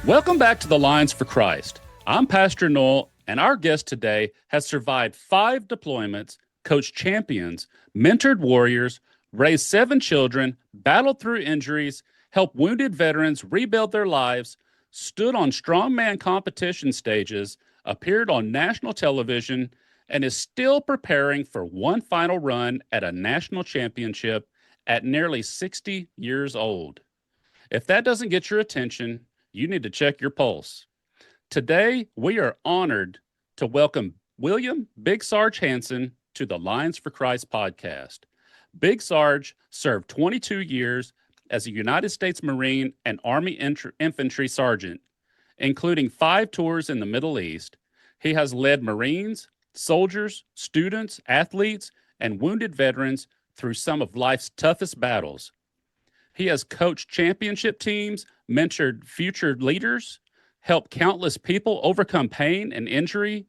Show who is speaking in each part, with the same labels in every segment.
Speaker 1: Welcome back to the Lions for Christ. I'm Pastor Noel, and our guest today has survived 5 deployments, coached champions, mentored warriors, raised 7 children, battled through injuries, helped wounded veterans rebuild their lives, stood on Strongman competition stages, appeared on national television, and is still preparing for one final run at a national championship at nearly 60 years old. If that doesn't get your attention, you need to check your pulse. Today, we are honored to welcome William Big Sarge Hansen to the Lions for Christ podcast. Big Sarge served 22 years as a United States Marine and Army Infantry sergeant, including 5 tours in the Middle East. He has led Marines, soldiers, students, athletes, and wounded veterans through some of life's toughest battles. He has coached championship teams, mentored future leaders, helped countless people overcome pain and injury,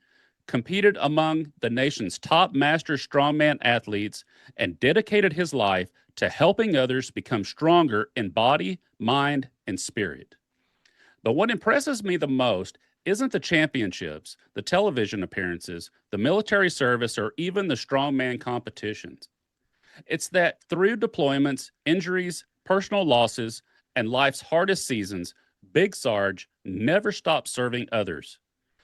Speaker 1: competed among the nation's top master strongman athletes, and dedicated his life to helping others become stronger in body, mind, and spirit. But what impresses me the most isn't the championships, the television appearances, the military service, or even the strongman competitions. It's that through deployments, injuries, personal losses, and life's hardest seasons, Big Sarge never stops serving others.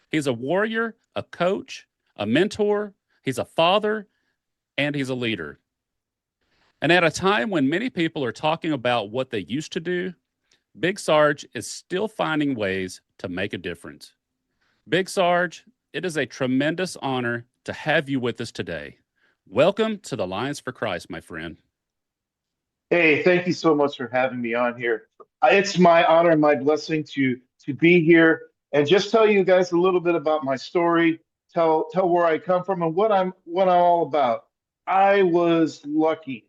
Speaker 1: He's a warrior, a coach, a mentor, he's a father, and he's a leader. And at a time when many people are talking about what they used to do, Big Sarge is still finding ways to make a difference. Big Sarge, it is a tremendous honor to have you with us today. Welcome to the Lions for Christ, my friend.
Speaker 2: Hey, thank you so much for having me on here. It's my honor and my blessing to be here and just tell you guys a little bit about my story, tell where I come from and what I'm all about. I was lucky.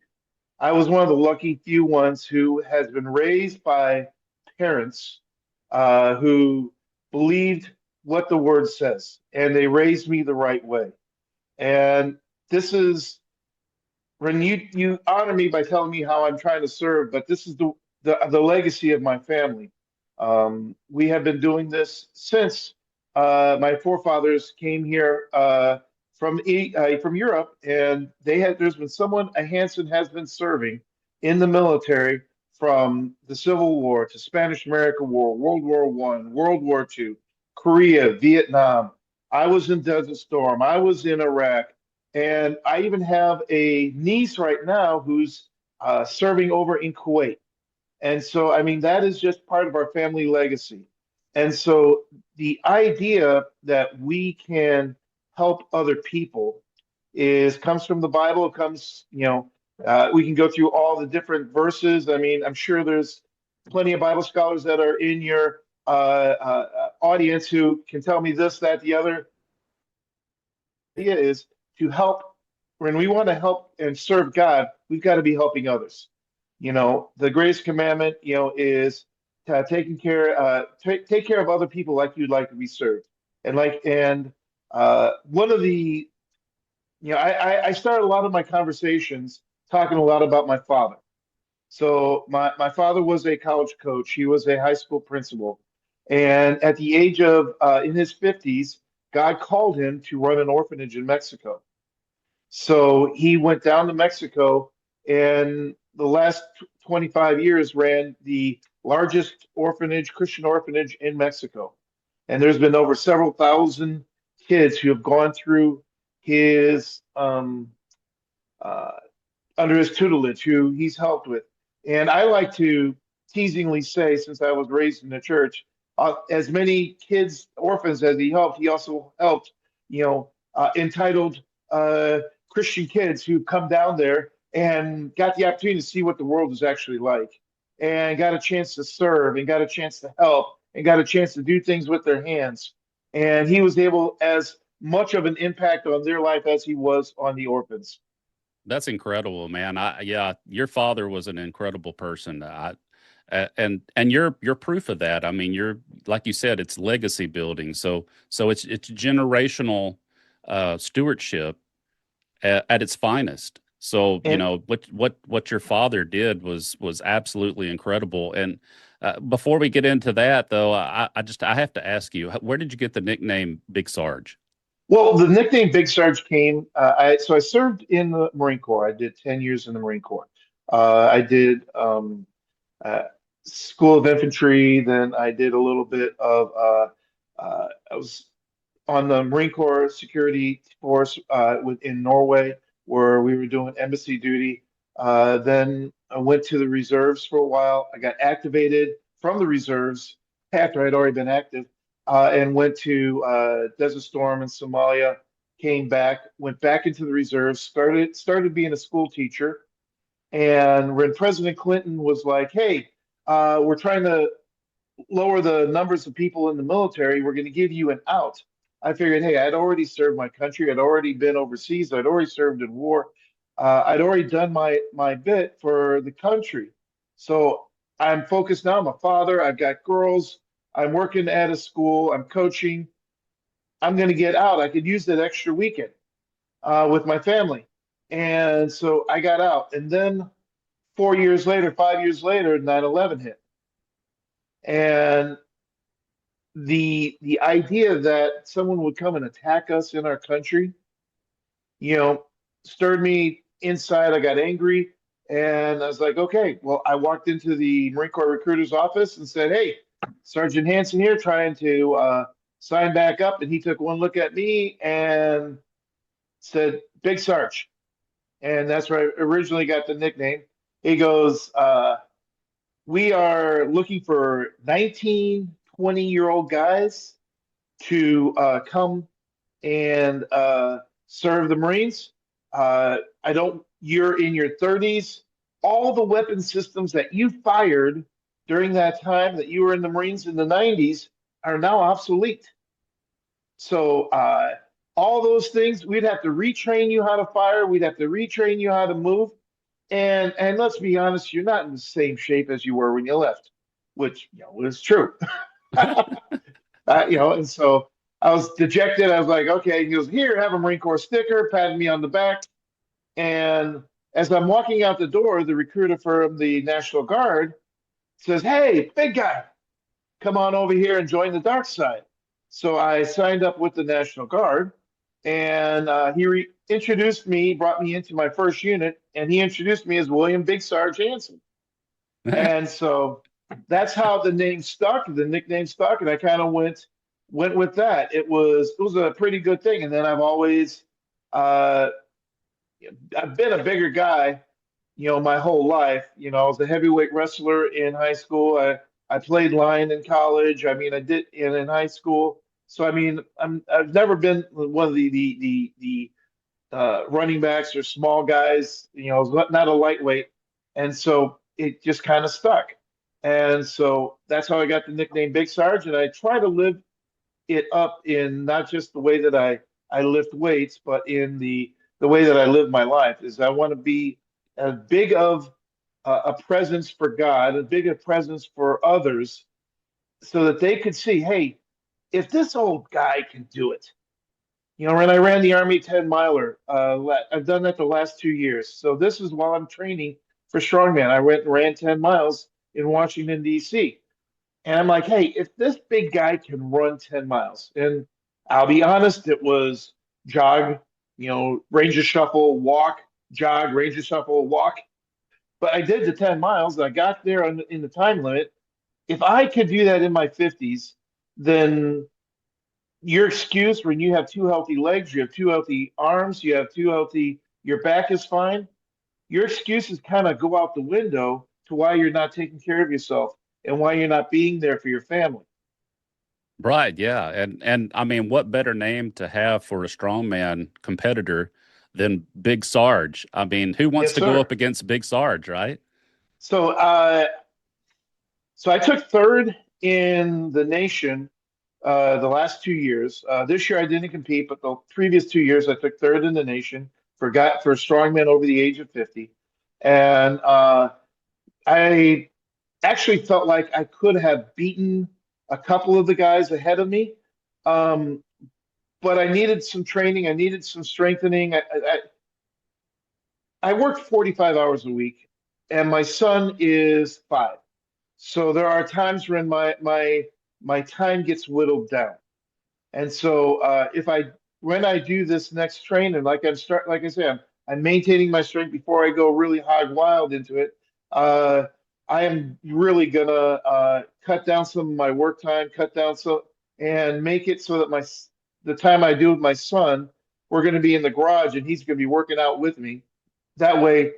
Speaker 2: I was one of the lucky few ones who has been raised by parents who believed what the word says, and they raised me the right way. And this is when you honor me by telling me how I'm trying to serve, but this is the legacy of my family. We have been doing this since my forefathers came here from Europe, and there's been someone a Hansen has been serving in the military from the Civil War to Spanish American War, World War One, World War Two, Korea, Vietnam. I was in Desert Storm. I was in Iraq. And I even have a niece right now who's serving over in Kuwait. And so, I mean, that is just part of our family legacy. And so the idea that we can help other people comes from the Bible. It comes, we can go through all the different verses. I mean, I'm sure there's plenty of Bible scholars that are in your audience who can tell me this, that, the other. The idea is to help. When we want to help and serve God, we've got to be helping others. The greatest commandment, is taking care, take care of other people like you'd like to be served. One of the, I started a lot of my conversations talking a lot about my father. So my father was a college coach. He was a high school principal. And at the age of, in his 50s, God called him to run an orphanage in Mexico. So he went down to Mexico and the last 25 years ran the largest Christian orphanage in Mexico. And there's been over several thousand kids who have gone through his under his tutelage, who he's helped with. And I like to teasingly say, since I was raised in the church, as many kids, orphans as he helped, he also helped, entitled Christian kids who come down there and got the opportunity to see what the world is actually like, and got a chance to serve, and got a chance to help, and got a chance to do things with their hands. And he was able as much of an impact on their life as he was on the orphans.
Speaker 1: That's incredible, man. Your father was an incredible person. And you're proof of that. I mean, you're, like you said, it's legacy building. So it's generational stewardship at its finest. So,
Speaker 2: And
Speaker 1: what your father did was absolutely incredible. And before we get into that, though, I have to ask you, where did you get the nickname Big Sarge?
Speaker 2: well, the nickname Big Sarge came. I served in the Marine Corps. I did 10 years in the Marine Corps. I did uh, School of Infantry. Then I did a little bit of. I was on the Marine Corps Security Force in Norway, where we were doing embassy duty. Then I went to the reserves for a while. I got activated from the reserves after I'd already been active, and went to Desert Storm in Somalia. Came back, went back into the reserves, started being a school teacher. And when President Clinton was like, "Hey, we're trying to lower the numbers of people in the military, we're going to give you an out." I figured, hey, I'd already served my country. I'd already been overseas. I'd already served in war. I'd already done my bit for the country. So I'm focused now. I'm a father. I've got girls. I'm working at a school. I'm coaching. I'm going to get out. I could use that extra weekend with my family. And so I got out. And then 4 years later, 5 years later, 9/11 hit. And the idea that someone would come and attack us in our country, you know, stirred me inside. I got angry and I was like, okay, well, I walked into the Marine Corps recruiter's office and said, hey, Sergeant Hansen here trying to sign back up. And he took one look at me and said, Big Sarge. And that's where I originally got the nickname. He goes, we are looking for 19, 20-year-old guys to come and serve the Marines. I don't, you're in your 30s. All the weapon systems that you fired during that time that you were in the Marines in the 90s are now obsolete. So all those things, we'd have to retrain you how to fire. We'd have to retrain you how to move. And let's be honest, you're not in the same shape as you were when you left, which is true. And so I was dejected. I was like, okay. He goes, here, have a Marine Corps sticker, patted me on the back. And as I'm walking out the door, the recruiter from the National Guard says, hey, big guy, come on over here and join the dark side. So I signed up with the National Guard, and he introduced me, brought me into my first unit, and he introduced me as William Big Sarge Hansen. And so that's how the name stuck, the nickname stuck, and I kind of went with that. It was a pretty good thing. And then uh, I've been a bigger guy, my whole life. I was a heavyweight wrestler in high school. I played line in college. I mean, I did in high school. So I mean, I've never been one of the running backs or small guys. I was not a lightweight, and so it just kind of stuck. And so that's how I got the nickname Big Sarge. And I try to live it up in not just the way that I lift weights, but in the way that I live my life. Is I want to be as big of a presence for God, as big a presence for others, so that they could see, hey, if this old guy can do it. When I ran the Army 10 miler, I've done that the last 2 years. So this is while I'm training for Strongman. I went and ran 10 miles in Washington, D.C. And I'm like, hey, if this big guy can run 10 miles, and I'll be honest, it was jog, Ranger shuffle, walk, jog, Ranger shuffle, walk. But I did the 10 miles. I got there in the time limit. If I could do that in my 50s, then your excuse when you have two healthy legs, you have two healthy arms, you have two healthy, your back is fine. Your excuses kind of go out the window to why you're not taking care of yourself and why you're not being there for your family.
Speaker 1: Right, yeah. And I mean, what better name to have for a strongman competitor than Big Sarge? I mean, who wants
Speaker 2: Yes,
Speaker 1: to go
Speaker 2: sir.
Speaker 1: up against Big Sarge, right?
Speaker 2: So, uh, so I took third in the nation the last 2 years. This year I didn't compete, but the previous 2 years I took third in the nation for strongmen over the age of 50, and I actually felt like I could have beaten a couple of the guys ahead of me. Um, but I needed some training. I needed some strengthening. I work 45 hours a week, and my son is 5. So there are times when my time gets whittled down. And so if I when I do this next training, like I say, I'm maintaining my strength before I go really hog wild into it. Uh, I am really gonna cut down some of my work time, cut down and make it so that the time I do with my son, we're gonna be in the garage and he's gonna be working out with me. That way,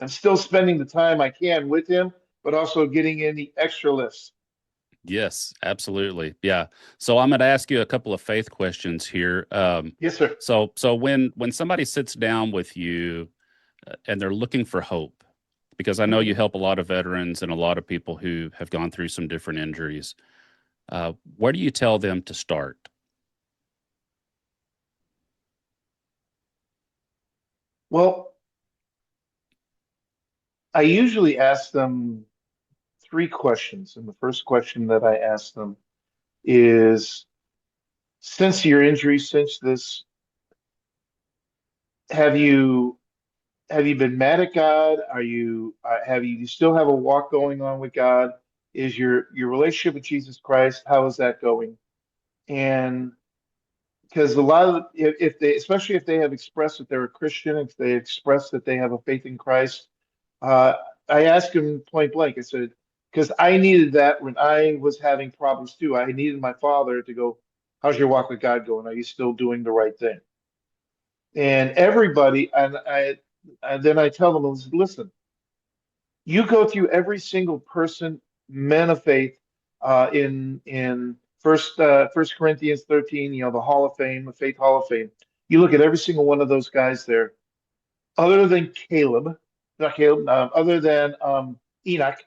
Speaker 2: I'm still spending the time I can with him, but also getting in the extra lifts.
Speaker 1: Yes, absolutely. Yeah. So I'm going to ask you a couple of faith questions here.
Speaker 2: Yes, sir.
Speaker 1: So when somebody sits down with you and they're looking for hope, because I know you
Speaker 2: Mhm.
Speaker 1: help a lot of veterans and a lot of people who have gone through some different injuries, where do you tell them to start?
Speaker 2: Well, I usually ask them 3 questions. And the first question that I ask them is, since your injury, since this, have you have you been mad at God? Are you do you still have a walk going on with God? Is your relationship with Jesus Christ, how is that going? And because a lot of if they, especially if they have expressed that they're a Christian, if they express that they have a faith in Christ, uh, I asked him point blank. I said, because I needed that when I was having problems too. I needed my father to go, "How's your walk with God going? Are you still doing the right thing?" And everybody, and then I tell them, "Listen, you go through every single person, men of faith, in First Corinthians 13, the Hall of Fame, the Faith Hall of Fame. You look at every single one of those guys there, other than Caleb, not Caleb, other than Enoch,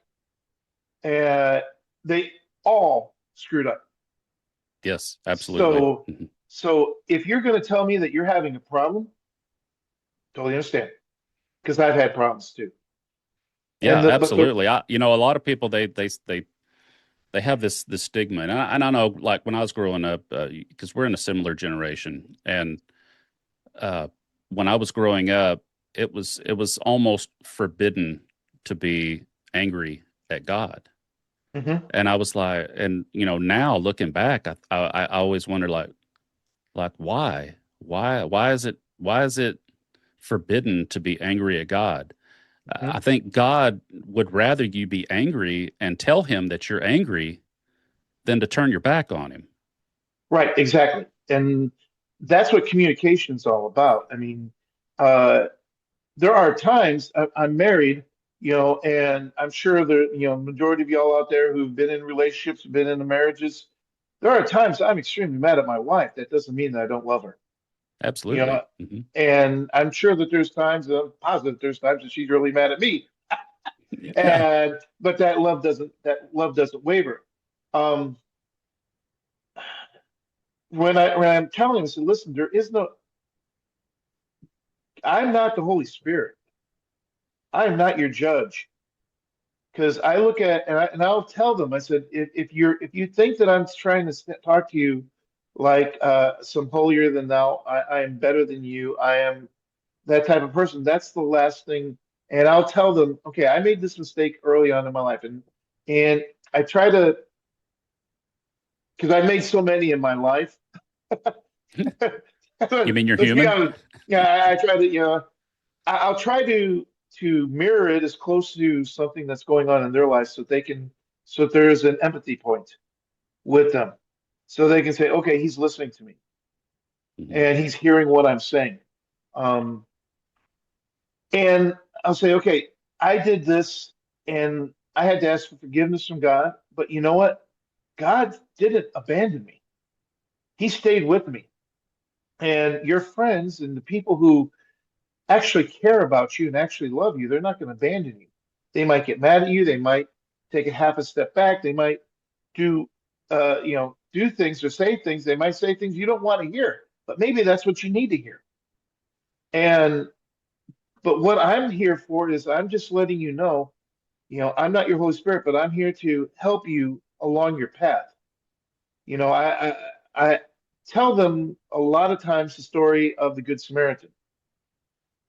Speaker 2: uh, they all screwed up.
Speaker 1: Yes, absolutely.
Speaker 2: So,
Speaker 1: Mhm.
Speaker 2: so if you're going to tell me that you're having a problem, totally understand, because I've had problems too.
Speaker 1: Yeah,
Speaker 2: And the
Speaker 1: absolutely. A lot of people they have this stigma, and I know, like when I was growing up, because we're in a similar generation, and uh, when I was growing up, it was almost forbidden to be angry at God.
Speaker 2: Mhm.
Speaker 1: And I was like, and now looking back, I always wonder like why is it forbidden to be angry at God? I
Speaker 2: Mhm.
Speaker 1: think God would rather you be angry and tell him that you're angry than to turn your back on him.
Speaker 2: Right, exactly. And that's what communication's all about. I mean, uh, there are times I'm married, and I'm sure majority of y'all out there who've been in relationships, been in marriages, there are times I'm extremely mad at my wife. That doesn't mean that I don't love her, you
Speaker 1: Absolutely.
Speaker 2: know, and I'm sure that there's times, I'm positive there's times that she's really mad at me,
Speaker 1: Yeah,
Speaker 2: and but that love doesn't waver. Um, when I'm telling him, I said, listen, I'm not the Holy Spirit. I am not your judge. Because I look at and I'll tell them. I said, if you think that I'm trying to talk to you like some holier than thou, I am better than you. I am that type of person. That's the last thing. And I'll tell them, okay, I made this mistake early on in my life, and I try to, because I made so many in my life.
Speaker 1: you mean you're
Speaker 2: Let's be
Speaker 1: human?
Speaker 2: honest. Yeah, I try to, I'll try to mirror it as close to something that's going on in their life, so there is an empathy point with them, so they can say, okay, he's listening to me
Speaker 1: Mhm.
Speaker 2: and he's hearing what I'm saying. Um, and I'll say, okay, I did this and I had to ask for forgiveness from God, but you know what? God didn't abandon me. He stayed with me. And your friends and the people who actually care about you and actually love you, they're not going to abandon you. They might get mad at you. They might take a half a step back. They might do things or say things. They might say things you don't want to hear, but maybe that's what you need to hear. And but what I'm here for is I'm just letting you know, I'm not your Holy Spirit, but I'm here to help you along your path. I tell them a lot of times the story of the Good Samaritan.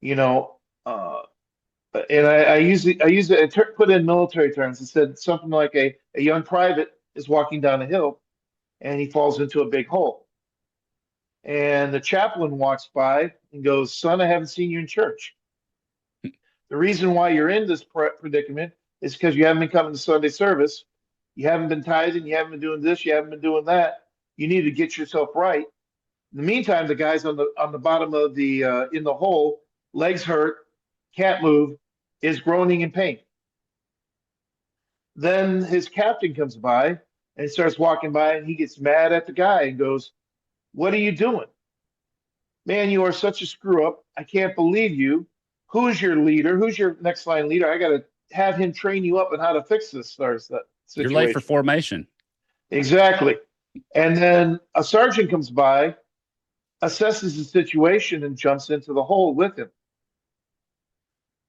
Speaker 2: You know, Uh, and I put in military terms. It said something like a young private is walking down a hill and he falls into a big hole. And the chaplain walks by and goes, "Son, I haven't seen you in church. The reason why you're in this predicament is because you haven't been coming to Sunday service. You haven't been tithing. You haven't been doing this. You haven't been doing that. You need to get yourself right." In the meantime, the guy's on the bottom of the in the hole, legs hurt, can't move, is groaning in pain. Then his captain comes by and starts walking by, and he gets mad at the guy and goes, "What are you doing? Man, you are such a screw up. I can't believe you. Who's your leader? Who's your next line leader? I got to have him train you up on how to fix this
Speaker 1: You're late for
Speaker 2: situation."
Speaker 1: formation.
Speaker 2: Exactly. And then a sergeant comes by, assesses the situation, and jumps into the hole with him.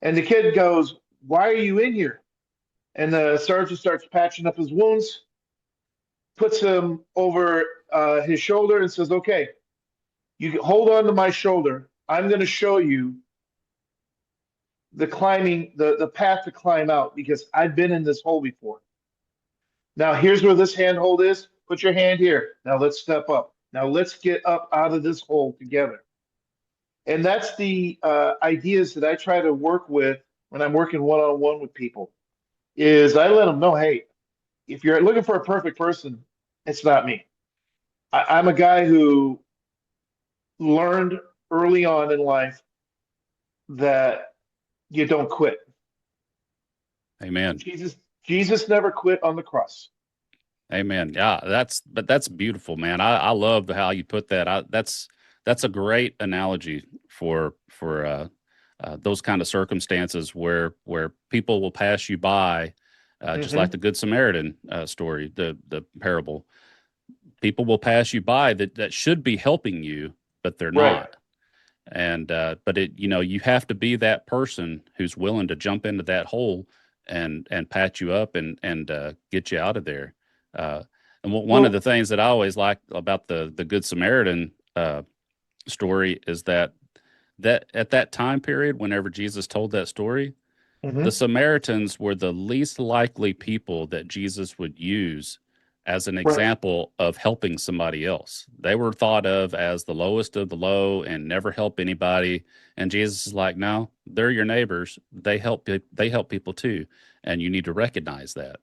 Speaker 2: And the kid goes, "Why are you in here?" And the sergeant starts patching up his wounds, puts him over his shoulder, and says, "Okay, you hold on to my shoulder. I'm going to show you the path to climb out because I've been in this hole before. Now here's where this handhold is. Put your hand here. Now let's step up. Now let's get up out of this hole together." And that's the ideas that I try to work with when I'm working one-on-one with people. Is I let them know, hey, if you're looking for a perfect person, it's not me. I'm a guy who learned early on in life that you don't quit.
Speaker 1: Amen.
Speaker 2: Jesus never quit on the cross.
Speaker 1: Amen. Yeah, that's beautiful, man. I love how you put that. That's a great analogy for those kind of circumstances where people will pass you by, just like
Speaker 2: Hmm.
Speaker 1: the Good Samaritan story, the parable. People will pass you by that should be helping you, but they're
Speaker 2: Right.
Speaker 1: not. And but it you have to be that person who's willing to jump into that hole and patch you up and get you out of there. uh, and one of the
Speaker 2: Well,
Speaker 1: things that I always like about the Good Samaritan story is that at that time period, whenever Jesus told that story, the
Speaker 2: mhm.
Speaker 1: Samaritans were the least likely people that Jesus would use as an
Speaker 2: Right.
Speaker 1: example of helping somebody else. They were thought of as the lowest of the low and never help anybody. And Jesus is like, no, they're your neighbors. They help people too, and you need to recognize that.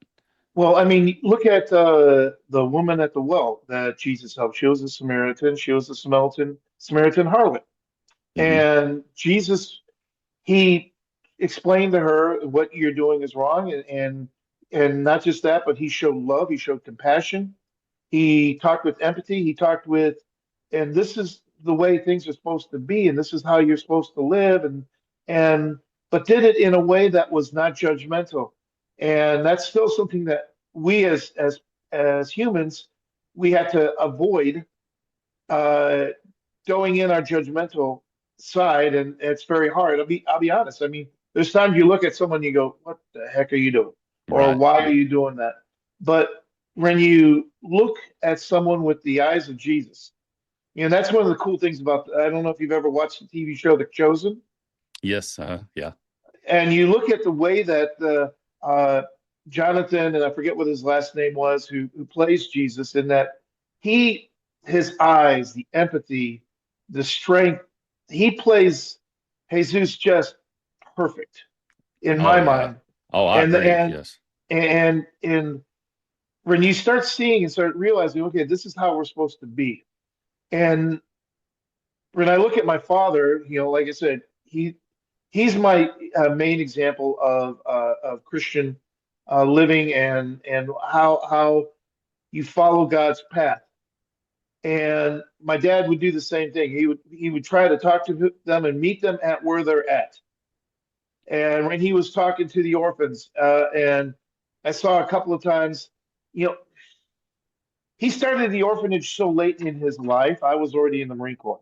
Speaker 2: Well, I mean, look at the woman at the well that Jesus helped. She was a Samaritan. She was a Samaritan harlot.
Speaker 1: Hmm.
Speaker 2: And Jesus, he explained to her what you're doing is wrong, and not just that, but he showed love. He showed compassion. He talked with empathy. He talked with, and this is the way things are supposed to be, and this is how you're supposed to live, and but did it in a way that was not judgmental. And that's still something that we as humans we have to avoid uh, going in our judgmental side, and it's very hard. I'll be honest. I mean, there's times you look at someone and you go, "What the heck are you doing?" Or
Speaker 1: Right.
Speaker 2: "Why are you doing that?" But when you look at someone with the eyes of Jesus, that's one of the cool things about. I don't know if you've ever watched the TV show The Chosen,
Speaker 1: Yes. Yeah.
Speaker 2: and you look at the way that Jonathan, and I forget what his last name was, who plays Jesus, in that he, his eyes, the empathy, the strength, he plays Jesus just perfect in
Speaker 1: Oh
Speaker 2: my
Speaker 1: yeah.
Speaker 2: mind.
Speaker 1: Oh, I
Speaker 2: And
Speaker 1: agree.
Speaker 2: and
Speaker 1: Yes.
Speaker 2: and when you start seeing and start realizing, okay, this is how we're supposed to be. And when I look at my father, like I said, he's my main example of Christian living and how you follow God's path. And my dad would do the same thing. He would try to talk to them and meet them at where they're at. And when he was talking to the orphans, and I saw a couple of times, you know, he started the orphanage so late in his life. I was already in the Marine Corps.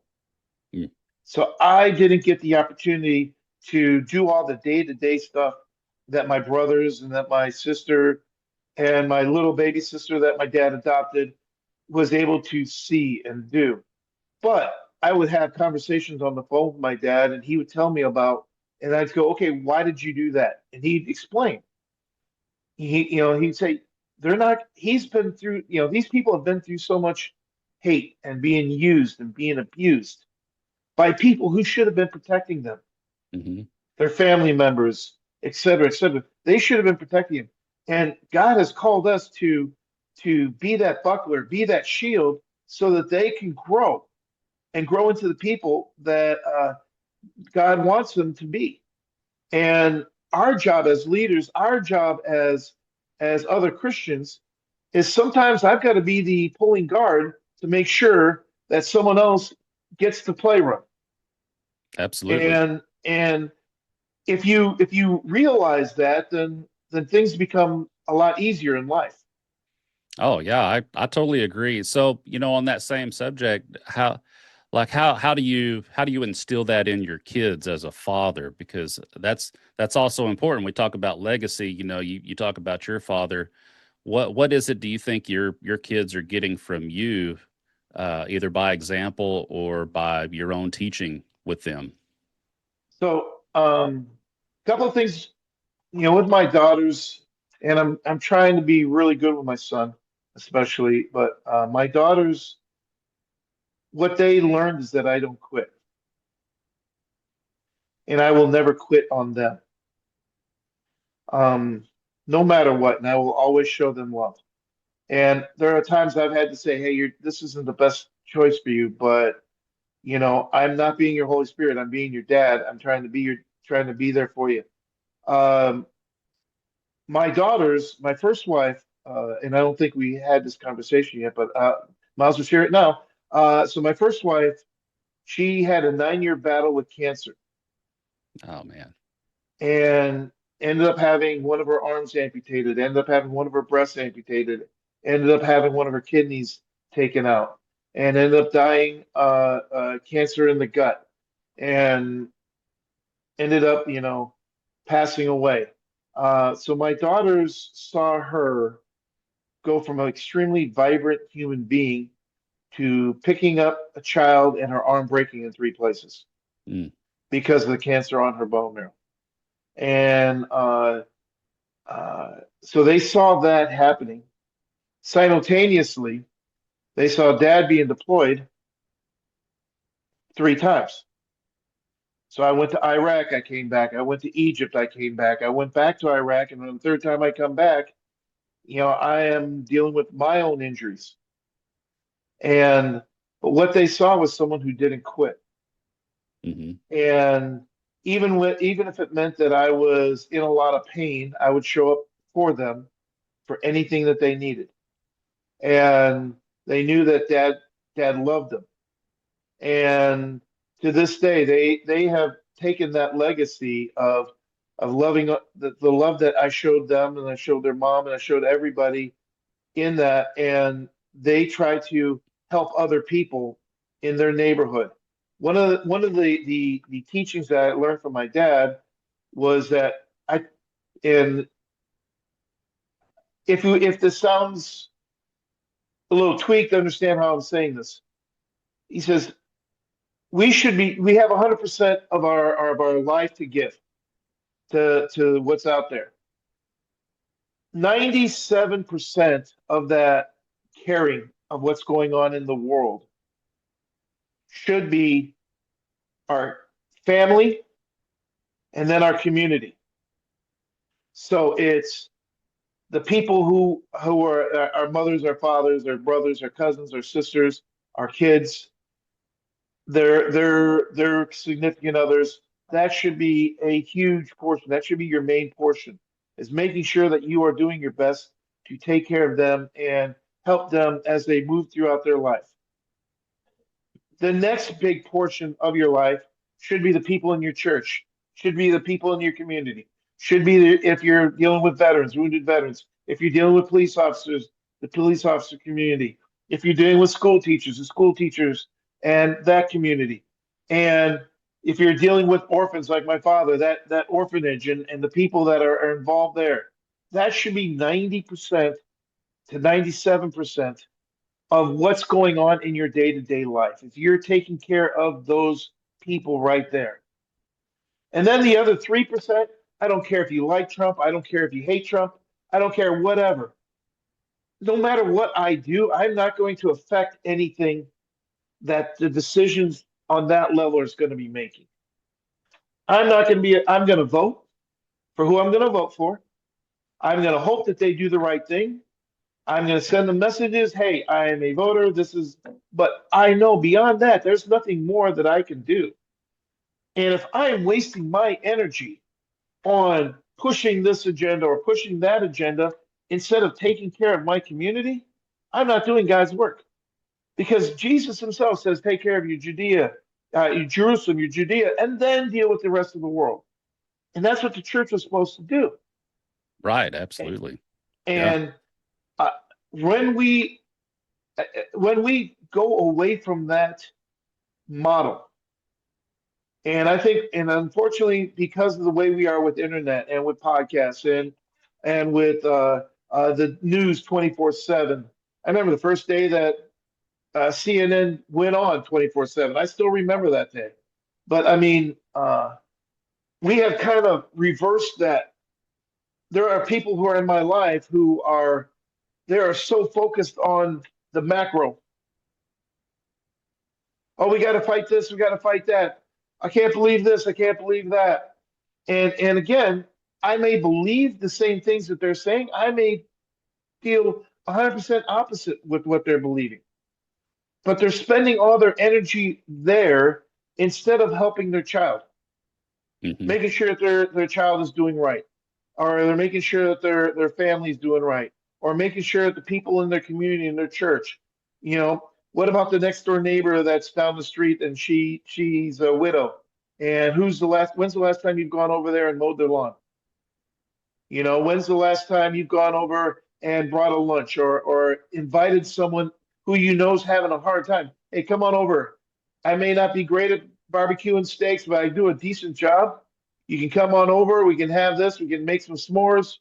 Speaker 1: Mm.
Speaker 2: So I didn't get the opportunity to do all the day-to-day stuff that my brothers and that my sister and my little baby sister that my dad adopted was able to see and do. But I would have conversations on the phone with my dad, and he would tell me about. And I'd go, okay, why did you do that? And he'd explain. He'd say, they're not, he's been through, these people have been through so much hate and being used and being abused by people who should have been protecting them,
Speaker 1: Hmm.
Speaker 2: their family members, et cetera, et cetera. They should have been protecting him. And God has called us to be that buckler, be that shield, so that they can grow and grow into the people that God wants them to be. And our job as leaders, our job as other Christians, is sometimes I've got to be the pulling guard to make sure that someone else gets the play run.
Speaker 1: Absolutely.
Speaker 2: And if you realize that, then things become a lot easier in life.
Speaker 1: Oh yeah, I totally agree. So, on that same subject, how do you instill that in your kids as a father? Because that's also important. We talk about legacy, you talk about your father. What is it do you think your kids are getting from you, either by example or by your own teaching with them?
Speaker 2: So, a couple of things, with my daughters, and I'm trying to be really good with my son, especially, but my daughters, what they learned is that I don't quit, and I will never quit on them, um, no matter what, and I will always show them love. And there are times I've had to say, "Hey, this isn't the best choice for you, but I'm not being your Holy Spirit. I'm being your dad. I'm trying to be there for you." Um, my daughters, my first wife, and I don't think we had this conversation yet, but Miles will share it now. So my first wife, she had a 9-year battle with cancer
Speaker 1: Oh man.
Speaker 2: and ended up having one of her arms amputated, ended up having one of her breasts amputated, ended up having one of her kidneys taken out, and ended up dying cancer in the gut, and ended up, passing away. So my daughters saw her go from an extremely vibrant human being to picking up a child and her arm breaking in 3 places
Speaker 1: Mm.
Speaker 2: because of the cancer on her bone marrow. And so they saw that happening. Simultaneously, they saw dad being deployed 3 times. So I went to Iraq, I came back. I went to Egypt, I came back. I went back to Iraq, and on the third time I come back, I am dealing with my own injuries. And but what they saw was someone who didn't quit.
Speaker 1: Hmm.
Speaker 2: And even if it meant that I was in a lot of pain, I would show up for them for anything that they needed. And they knew that dad loved them. And to this day, they have taken that legacy of loving the love that I showed them and I showed their mom and I showed everybody in that, and they try to help other people in their neighborhood. One of the teachings that I learned from my dad was that and if this sounds a little tweaked, understand how I'm saying this. He says we have 100% of our life to give to what's out there. 97% of that caring of what's going on in the world should be our family and then our community. So it's the people who are our mothers, our fathers, our brothers, our cousins, our sisters, our kids, their significant others. That should be a huge portion. That should be your main portion, is making sure that you are doing your best to take care of them and help them as they move throughout their life. The next big portion of your life should be the people in your church, should be the people in your community, should be if you're dealing with veterans, wounded veterans, if you're dealing with police officers, the police officer community, if you're dealing with school teachers, the school teachers and that community. And if you're dealing with orphans like my father, that orphanage and the people that are involved there, that should be 90% to 97% of what's going on in your day-to-day life. If you're taking care of those people right there, And then the other 3%, I don't care if you like Trump, I don't care if you hate Trump, I don't care whatever. No matter what I do, I'm not going to affect anything that the decisions on that level is going to be making. I'm not going to be, I'm going to vote for who I'm going to vote for. I'm going to hope that they do the right thing. I'm going to send them messages. Hey, I am a voter. This is, but I know beyond that, there's nothing more that I can do. And if I am wasting my energy on pushing this agenda or pushing that agenda instead of taking care of my community, I'm not doing God's work. Because Jesus himself says, take care of your Judea, your Jerusalem, your Judea, and then deal with the rest of the world. And that's what the church was supposed to do.
Speaker 1: Right. Absolutely. Yeah.
Speaker 2: And uh, when we when we go away from that model, and I think, and unfortunately, because of the way we are with internet and with podcasts and with the news 24/7, I remember the first day that CNN went on 24/7. I still remember that day. But I mean, we have kind of reversed that. There are people who are in my life who are they are so focused on the macro. Oh, we got to fight this, we got to fight that. I can't believe this, I can't believe that. And again, I may believe the same things that they're saying. I may feel 100% opposite with what they're believing. But they're spending all their energy there instead of helping their child, making sure that their child is doing right, or they're making sure that their family is doing right, or making sure that the people in their community and their church, you know, what about the next door neighbor that's down the street and she's a widow, and when's the last time you've gone over there and mowed their lawn? You know, when's the last time you've gone over and brought a lunch or invited someone who you know's having a hard time? Hey, come on over. I may not be great at barbecuing steaks, but I do a decent job. You can come on over. We can have this. We can make some s'mores,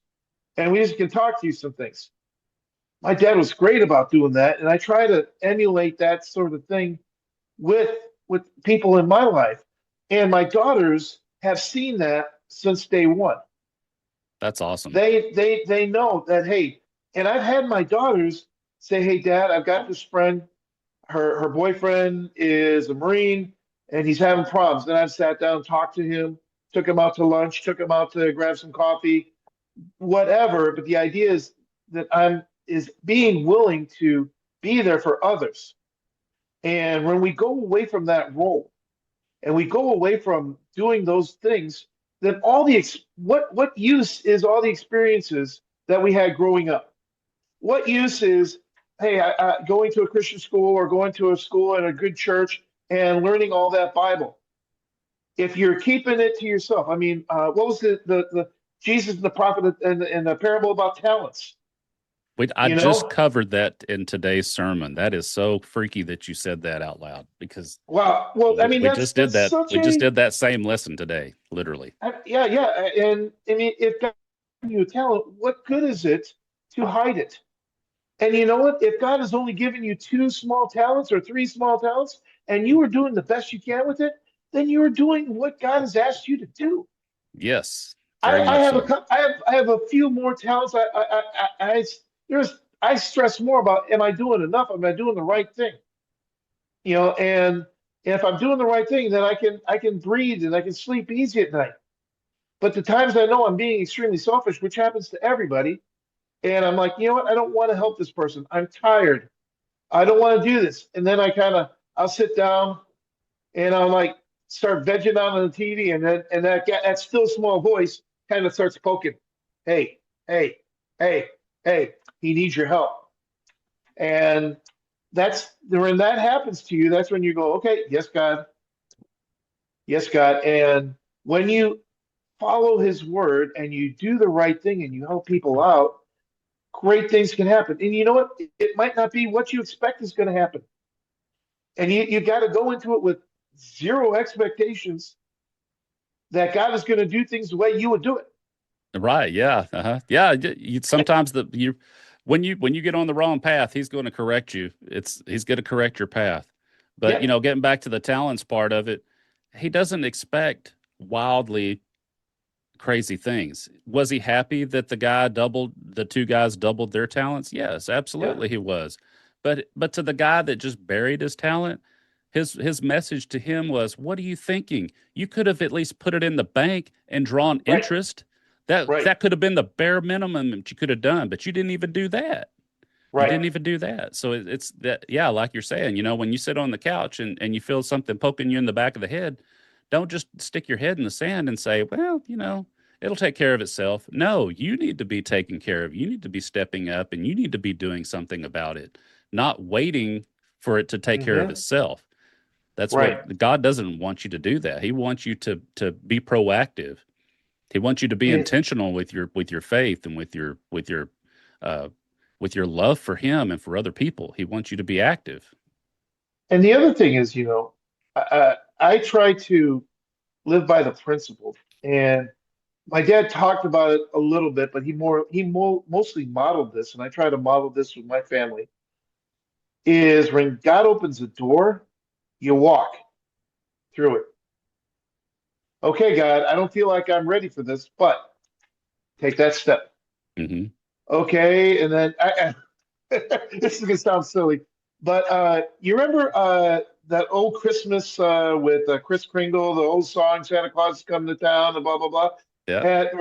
Speaker 2: and we just can talk to you some things. My dad was great about doing that, and I try to emulate that sort of thing with with people in my life. And my daughters have seen that since day one.
Speaker 1: That's awesome.
Speaker 2: They know that, hey, and I've had my daughters say, hey, Dad, I've got this friend. Her boyfriend is a Marine and he's having problems. Then I've sat down, talked to him, took him out to lunch, took him out to grab some coffee, whatever. But the idea is that I'm is being willing to be there for others. And when we go away from that role and we go away from doing those things, then what use is all the experiences that we had growing up? What use is, hey, going to a Christian school or going to a school and a good church and learning all that Bible if you're keeping it to yourself? I mean, what was the Jesus and the prophet and the parable about talents?
Speaker 1: I
Speaker 2: You
Speaker 1: just
Speaker 2: know,
Speaker 1: covered that in today's sermon. That is so freaky that you said that out loud because
Speaker 2: wow. Well, I mean,
Speaker 1: we just did
Speaker 2: that's
Speaker 1: that.
Speaker 2: such
Speaker 1: We just
Speaker 2: a
Speaker 1: did that same lesson today, literally.
Speaker 2: yeah, yeah. And I mean, if God gave you a talent, what good is it to hide it? And you know what? If God has only given you two small talents or three small talents, and you are doing the best you can with it, then you are doing what God has asked you to do.
Speaker 1: Yes,
Speaker 2: I,
Speaker 1: very
Speaker 2: I
Speaker 1: much
Speaker 2: have
Speaker 1: so.
Speaker 2: I have a few more talents. There's I stress more about am I doing enough? Am I doing the right thing? You know, and if I'm doing the right thing, then I can breathe and I can sleep easy at night. But the times I know I'm being extremely selfish, which happens to everybody, and I'm like, you know what? I don't want to help this person. I'm tired. I don't want to do this. And then I'll sit down and I'll like start vegging out on the TV, and then and that still small voice kind of starts poking. Hey, hey, hey, hey, he needs your help. And that's when that happens to you, that's when you go, okay, yes, God, yes, God. And when you follow his word and you do the right thing and you help people out, great things can happen. And you know what? It might not be what you expect is going to happen. And you got to go into it with zero expectations that God is going to do things the way you would do it.
Speaker 1: Right. Yeah. Yeah. Sometimes when you get on the wrong path, he's going to correct you. He's going to correct your path. But
Speaker 2: Yeah.
Speaker 1: getting back to the talents part of it, he doesn't expect wildly crazy things. Was he happy that the two guys doubled their talents? Yes,
Speaker 2: Yeah.
Speaker 1: absolutely he was. But to the guy that just buried his talent, his message to him was, "What are you thinking? You could have at least put it in the bank and drawn
Speaker 2: Right.
Speaker 1: interest. That
Speaker 2: Right.
Speaker 1: that could have been the bare minimum that you could have done, but you didn't even do that. You
Speaker 2: Right.
Speaker 1: didn't even do that. So it's that, yeah, like you're saying, when you sit on the couch and you feel something poking you in the back of the head, don't just stick your head in the sand and say, well, it'll take care of itself. No, you need to be taken care of. You need to be stepping up and you need to be doing something about it, not waiting for it to take care of
Speaker 2: Hmm.
Speaker 1: itself. That's
Speaker 2: Right.
Speaker 1: what God doesn't want you to do that. He wants you to be proactive. He wants you to be
Speaker 2: And
Speaker 1: intentional with your faith and uh, with your love for Him and for other people. He wants you to be active.
Speaker 2: and the other thing is, I try to live by the principle. And my dad talked about it a little bit, but mostly modeled this, and I try to model this with my family. Is when God opens a door, you walk through it. Okay, God, I don't feel like I'm ready for this, but take that step.
Speaker 1: Hmm.
Speaker 2: Okay, and then this is gonna sound silly, but you remember that old Christmas with Kris Kringle, the old song "Santa Claus is coming to town" and blah blah blah,
Speaker 1: Yeah.
Speaker 2: and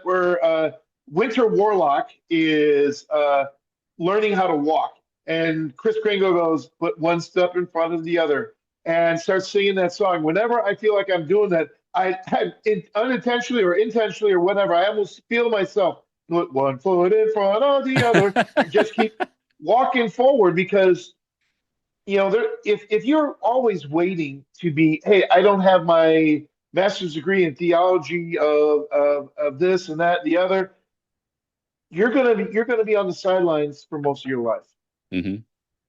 Speaker 2: where Winter Warlock is learning how to walk, and Kris Kringle goes, "Put one step in front of the other," and starts singing that song. Whenever I feel like I'm doing that, unintentionally or intentionally or whatever, I almost feel myself put one foot in front of the other and just keep walking forward because if you're always waiting to be, hey, I don't have my master's degree in theology of this and that and the other, you're gonna be on the sidelines for most of your life.
Speaker 1: Hmm.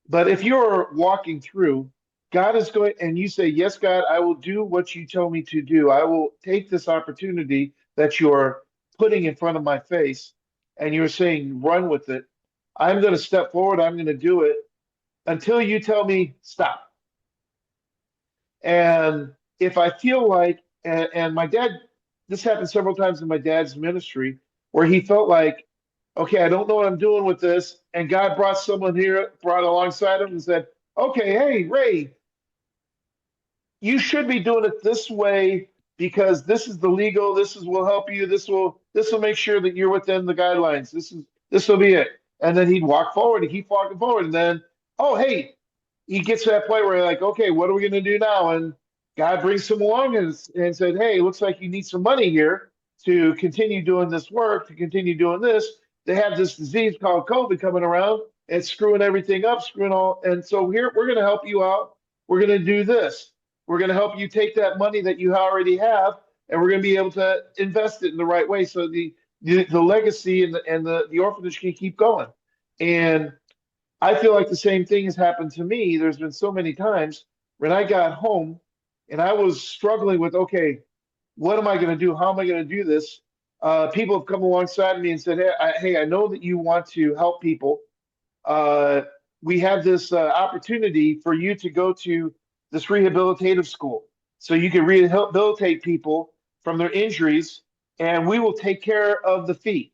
Speaker 2: But if you're walking through, God is going, and you say, yes, God, I will do what you tell me to do. I will take this opportunity that you're putting in front of my face, and you're saying, run with it. I'm going to step forward. I'm going to do it until you tell me stop. And if I feel like, and my dad, this happened several times in my dad's ministry, where he felt like, okay, I don't know what I'm doing with this. And God brought someone here, brought alongside him and said, okay, hey, Ray, you should be doing it this way because this is the legal, this is will help you, this will make sure that you're within the guidelines. This will be it. And then he'd walk forward and keep walking forward. And then, oh hey, he gets to that point where you're like, okay, what are we gonna do now? And God brings him along and said, hey, it looks like you need some money here to continue doing this work, to continue doing this. They have this disease called COVID coming around and screwing everything up, screwing all. And so here we're gonna help you out. We're gonna do this. We're going to help you take that money that you already have, and we're going to be able to invest it in the right way so the legacy and the orphanage can keep going. And I feel like the same thing has happened to me. There's been so many times when I got home and I was struggling with, okay, what am I going to do? How am I going to do this? People have come alongside me and said, hey, I know that you want to help people. uh, we have this opportunity for you to go to this rehabilitative school so you can rehabilitate people from their injuries, and we will take care of the fee.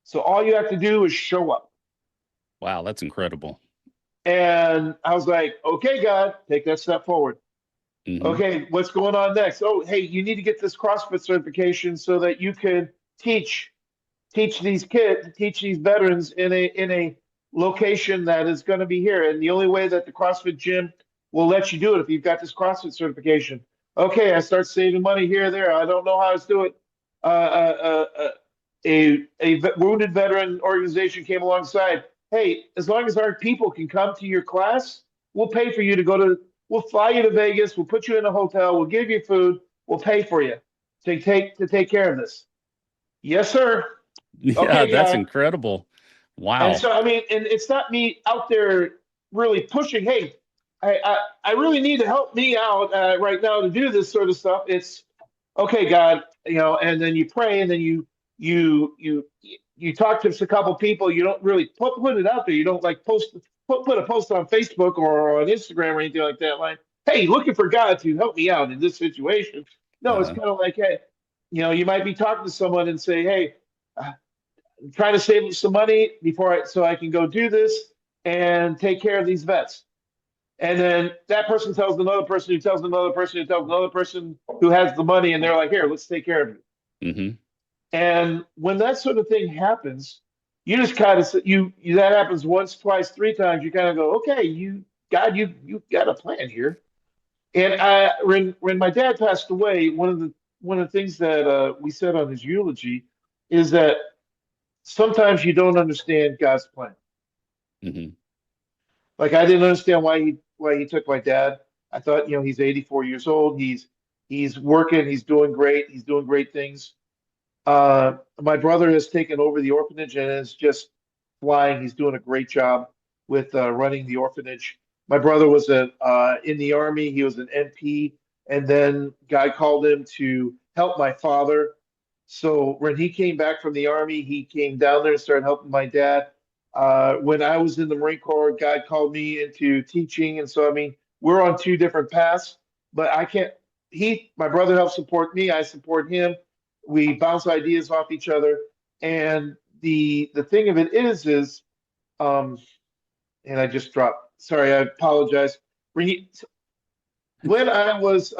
Speaker 2: So all you have to do is show up.
Speaker 1: Wow, that's incredible.
Speaker 2: And I was like, okay, God, take that step forward.
Speaker 1: Hmm.
Speaker 2: Okay, what's going on next? Oh, hey, you need to get this CrossFit certification so that you can teach teach these veterans in a location that is going to be here. And the only way that the CrossFit gym will let you do it if you've got this CrossFit certification. Okay, I start saving money here, there. I don't know how to do it. Uh, uh, uh, uh, a wounded veteran organization came alongside. Hey, as long as our people can come to your class, we'll pay for you to go to. We'll fly you to Vegas. We'll put you in a hotel. We'll give you food. We'll pay for you to take care of this. Yes, sir.
Speaker 1: Yeah,
Speaker 2: Okay,
Speaker 1: that's
Speaker 2: guy.
Speaker 1: incredible.
Speaker 2: And
Speaker 1: Wow.
Speaker 2: so, I mean, and it's not me out there really pushing, hey, I really need to help me out right now to do this sort of stuff. It's okay, God, and then you pray, and then you you talk to a couple people. You don't really put it out there. You don't like put a post on Facebook or on Instagram or anything like that. Like, hey, looking for God to help me out in this situation. No, it's
Speaker 1: Uh-huh.
Speaker 2: kind of like, hey, you might be talking to someone and say, hey, I'm trying to save some money so I can go do this and take care of these vets. And then that person tells another person who tells another person who tells another person who has the money, and they're like, here, let's take care of you.
Speaker 1: Hmm.
Speaker 2: And when that sort of thing happens, you just kind of that happens once, twice, three times. You kind of go, okay, you got a plan here. And when my dad passed away, one of the things that we said on his eulogy is that sometimes you don't understand God's plan.
Speaker 1: Hmm.
Speaker 2: Like I didn't understand why he took my dad. I thought, he's 84 years old. He's working. He's doing great. He's doing great things. My brother has taken over the orphanage and is just flying. He's doing a great job with running the orphanage. My brother was in the army. He was an NP, and then God called him to help my father. So when he came back from the army, he came down there and started helping my dad. When I was in the Marine Corps, God called me into teaching, and so I mean, we're on two different paths. But I can't. My brother helps support me. I support him. We bounce ideas off each other, and the thing of it is um, and I just dropped. Sorry, I apologize. When when I was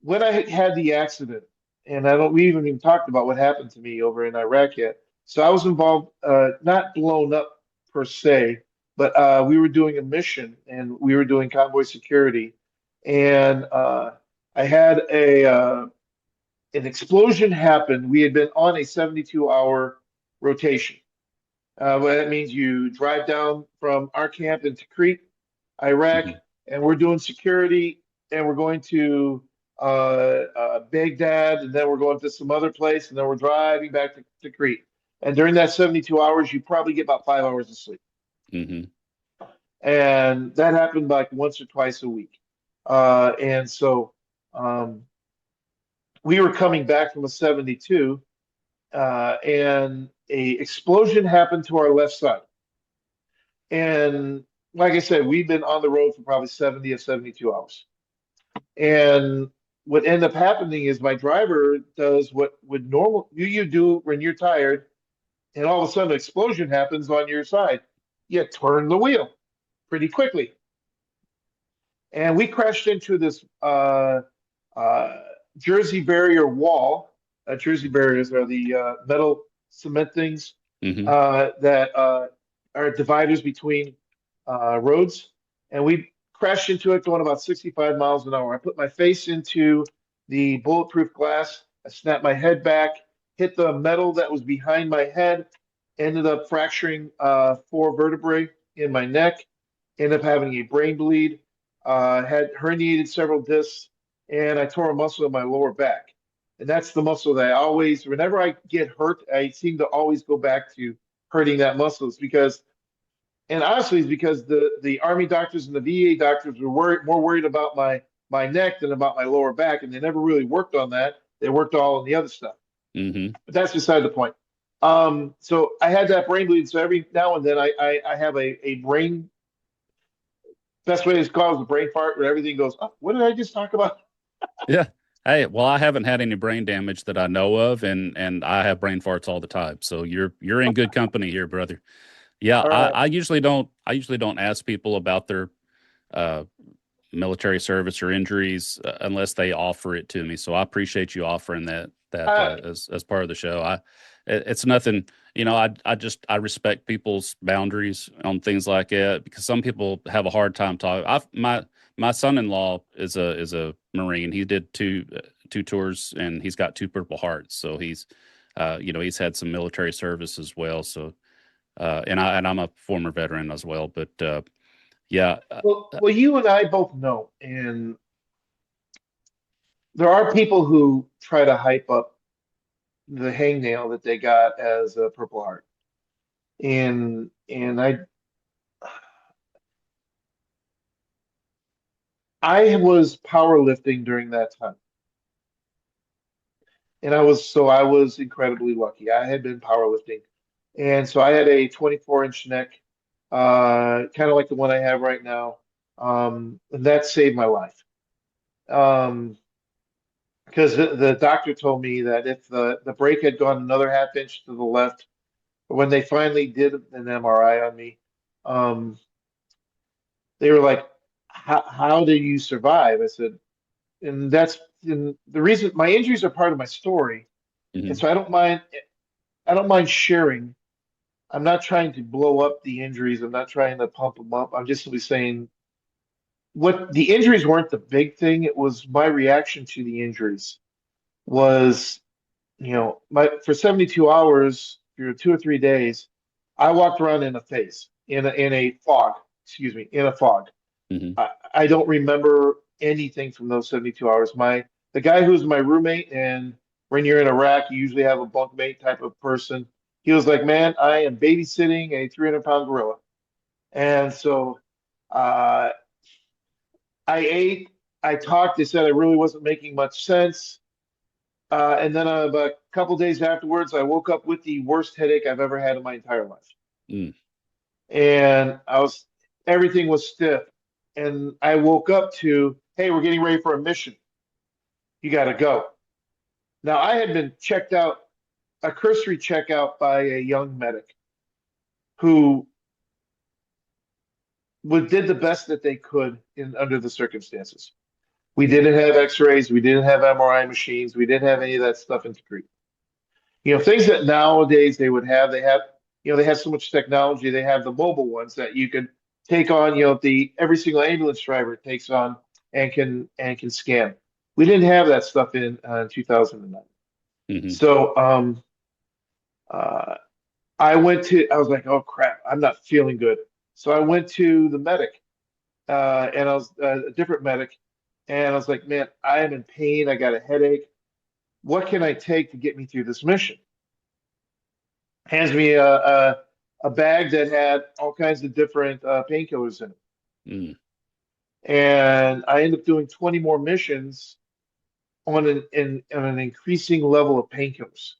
Speaker 2: when I had the accident, and I don't we even talked about what happened to me over in Iraq yet. So I was involved, not blown up per se, but we were doing a mission and we were doing convoy security, and I had an explosion happen. We had been on a 72-hour rotation. Well, that means you drive down from our camp into Crete, Iraq,
Speaker 1: Hmm.
Speaker 2: and we're doing security, and we're going to Baghdad, and then we're going to some other place, and then we're driving back to Crete. And during that 72 hours, you probably get about 5 hours of sleep.
Speaker 1: Hmm.
Speaker 2: And that happened like once or twice a week. And so um, we were coming back from a 72, and a explosion happened to our left side. And like I said, we've been on the road for probably 70 or 72 hours. And what ended up happening is my driver does what would normal you do when you're tired, and all of a sudden an explosion happens on your side. You turn the wheel pretty quickly. And we crashed into this uh, Jersey barrier wall. Jersey barriers are the metal cement things
Speaker 1: Hmm.
Speaker 2: that are dividers between roads. And we crashed into it going about 65 miles an hour. I put my face into the bulletproof glass. I snapped my head back, hit the metal that was behind my head, ended up fracturing four vertebrae in my neck, ended up having a brain bleed, had herniated several discs, and I tore a muscle in my lower back. And that's the muscle that I always, whenever I get hurt, I seem to always go back to hurting that muscle. It's because, and honestly, it's because the Army doctors and the VA doctors were more worried about my neck than about my lower back, and they never really worked on that. They worked all on the other stuff.
Speaker 1: Hmm.
Speaker 2: But that's beside the point. So I had that brain bleed. So every now and then I have a brain. Best way to cause a brain fart where everything goes, oh, what did I just talk about?
Speaker 1: Yeah. Hey, well, I haven't had any brain damage that I know of, and I have brain farts all the time. So you're in good company here, brother. Yeah,
Speaker 2: All
Speaker 1: I,
Speaker 2: right.
Speaker 1: I usually don't I usually don't ask people about their uh, military service or injuries unless they offer it to me. So I appreciate you offering that
Speaker 2: Uh,
Speaker 1: as part of the show. It's nothing, I respect people's boundaries on things like that because some people have a hard time talking. My son-in-law is a Marine. He did two tours and he's got two Purple Hearts. So he's had some military service as well. So and I'm a former veteran as well. But yeah.
Speaker 2: well, you and I both know, and there are people who try to hype up the hangnail that they got as a Purple Heart. And I was powerlifting during that time. And I was incredibly lucky. I had been powerlifting. And so I had a 24-inch neck, kind of like the one I have right now. And that saved my life. Um, because the doctor told me that if the break had gone another half inch to the left, when they finally did an MRI on me, um, they were like, how did you survive? I said, and that's and the reason my injuries are part of my story, and
Speaker 1: Hmm.
Speaker 2: so I don't mind sharing. I'm not trying to blow up the injuries. I'm not trying to pump them up. I'm just simply saying what the injuries weren't the big thing. It was my reaction to the injuries was, my for 72 hours through 2 or 3 days, I walked around in a phase, in a fog, excuse me, in a fog.
Speaker 1: Hmm.
Speaker 2: I don't remember anything from those 72 hours. The guy who's my roommate, and when you're in Iraq, you usually have a bunkmate type of person. He was like, "Man, I am babysitting a 300-pound gorilla." And so uh, I ate, I talked. They said I really wasn't making much sense. And then about a couple days afterwards, I woke up with the worst headache I've ever had in my entire life.
Speaker 1: Mm.
Speaker 2: And everything was stiff. And I woke up to, hey, we're getting ready for a mission. You got to go. Now, I had been checked out, a cursory checkout by a young medic who did the best that they could under the circumstances. We didn't have X-rays, we didn't have MRI machines, we didn't have any of that stuff in Crete. Things that nowadays they would have. They have so much technology. They have the mobile ones that you can take on. The every single ambulance driver takes on and can scan. We didn't have that stuff in 2009.
Speaker 1: Hmm.
Speaker 2: So uh, I was like, oh crap, I'm not feeling good. So I went to the medic, and I was a different medic, and I was like, man, I am in pain. I got a headache. What can I take to get me through this mission? Hands me a bag that had all kinds of different painkillers in it.
Speaker 1: Mm.
Speaker 2: And I ended up doing 20 more missions on an increasing level of painkillers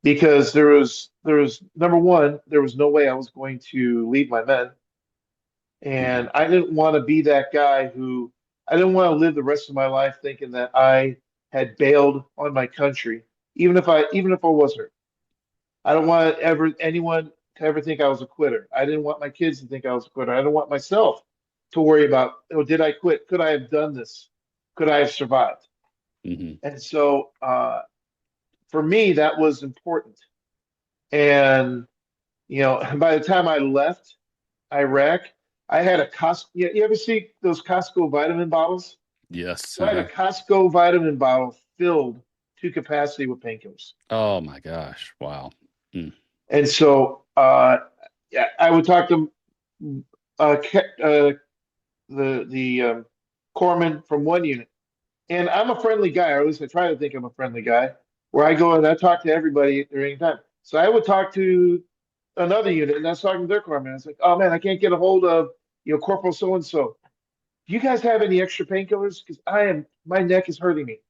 Speaker 2: because there was number one, there was no way I was going to leave my men.
Speaker 1: Hmm.
Speaker 2: And I didn't want to be that guy who I didn't want to live the rest of my life thinking that I had bailed on my country, even if I was hurt. I don't want anyone to ever think I was a quitter. I didn't want my kids to think I was a quitter. I don't want myself to worry about, oh, did I quit? Could I have done this? Could I have survived?
Speaker 1: Hmm.
Speaker 2: And so for me, that was important. And by the time I left Iraq, I had a Costco. You ever see those Costco vitamin bottles?
Speaker 1: Yes.
Speaker 2: So I had a
Speaker 1: Uh-huh.
Speaker 2: Costco vitamin bottle filled to capacity with painkillers.
Speaker 1: Oh my gosh. Wow. Mm.
Speaker 2: And so yeah, I would talk to the corpsman from one unit, and I'm a friendly guy, or at least I try to think I'm a friendly guy. Where I go and I talk to everybody at any time. So I would talk to another unit, and I was talking to their corpsman. I was like, "Oh man, I can't get a hold of Corporal so and so. Do you guys have any extra painkillers? Because my neck is hurting me."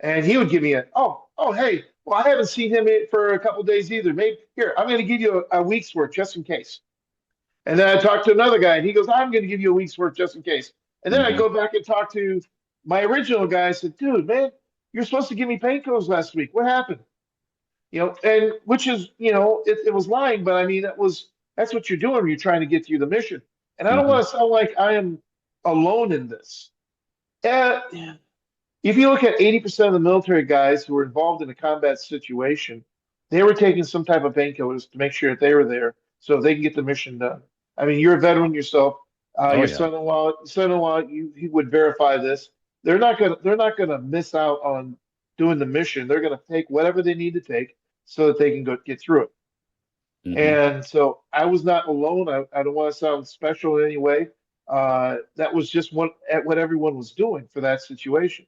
Speaker 2: And he would give me oh, hey, well, I haven't seen him for a couple of days either. Maybe here, I'm going to give you a week's worth just in case. And then I talked to another guy, and he goes, I'm going to give you a week's worth just in case. And then I
Speaker 1: Hmm.
Speaker 2: go back and talk to my original guy. I said, dude, man, you're supposed to give me painkillers last week. What happened? And which is, it was lying, but I mean, that's what you're doing when you're trying to get through the mission. And I don't
Speaker 1: Hmm.
Speaker 2: want to sound like I am alone in this. Uh, if you look at 80% of the military guys who were involved in a combat situation, they were taking some type of painkillers to make sure that they were there so they can get the mission done. I mean, you're a veteran yourself.
Speaker 1: Oh
Speaker 2: Your
Speaker 1: yeah.
Speaker 2: son-in-law, you would verify this. They're not gonna miss out on doing the mission. They're gonna take whatever they need to take so that they can go get through it.
Speaker 1: Hmm.
Speaker 2: And so I was not alone. I don't want to sound special in any way. That was just what everyone was doing for that situation.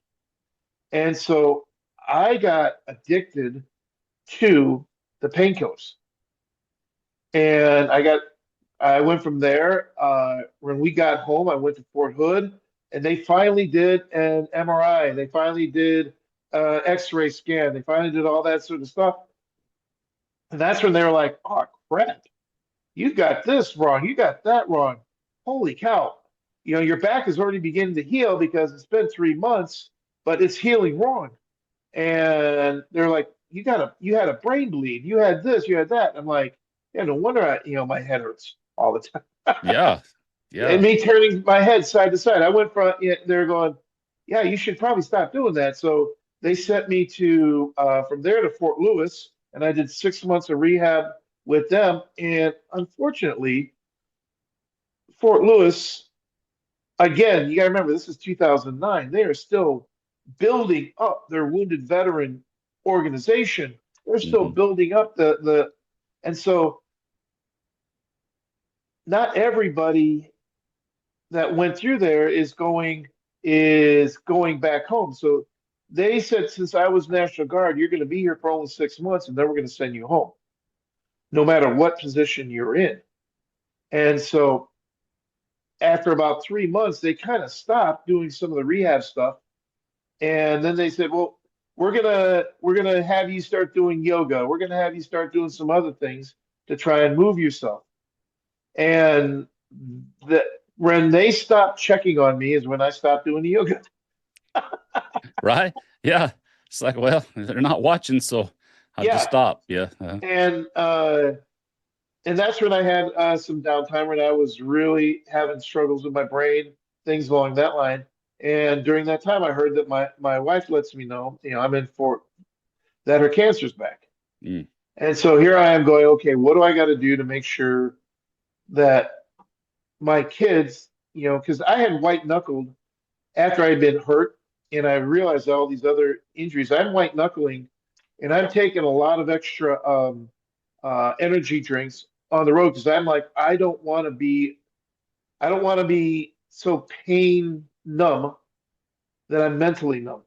Speaker 2: And so I got addicted to the painkillers. And I went from there. When we got home, I went to Fort Hood and they finally did an MRI. They finally did X-ray scan. They finally did all that sort of stuff. And that's when they were like, oh, crap, you got this wrong. You got that wrong. Holy cow. Your back is already beginning to heal because it's been 3 months. but it's healing wrong. And they're like, you had a brain bleed, you had this, you had that. I'm like, yeah, no wonder my head hurts all the time.
Speaker 1: Yeah.
Speaker 2: And
Speaker 1: Yeah.
Speaker 2: me turning my head side to side. I went from, they're going, yeah, you should probably stop doing that. So they sent me to from there to Fort Lewis, and I did 6 months of rehab with them. And unfortunately, Fort Lewis, again, you got to remember this is 2009. They are still building up their wounded veteran organization. They're still
Speaker 1: Hmm.
Speaker 2: building up and so not everybody that went through there is going back home. So they said, since I was National Guard, you're going to be here for only 6 months, and then we're going to send you home, no matter what position you're in. And so after about 3 months, they kind of stopped doing some of the rehab stuff, and then they said, well, we're gonna have you start doing yoga. We're gonna have you start doing some other things to try and move yourself. And the, when they stopped checking on me is when I stopped doing the yoga.
Speaker 1: Right. Yeah. It's like, well, they're not watching, so I'll just
Speaker 2: Yeah,
Speaker 1: stop. Yeah.
Speaker 2: and uh, and that's when I had some downtime when I was really having struggles with my brain, things along that line. And during that time, I heard that my wife lets me know, I'm in for that her cancer's back.
Speaker 1: Mm.
Speaker 2: And so here I am going, okay, what do I got to do to make sure that my kids, because I had white knuckled after I had been hurt and I realized all these other injuries. I'm white knuckling and I'm taking a lot of extra energy drinks on the road because I'm like, I don't want to be so pain numb that I'm mentally numb.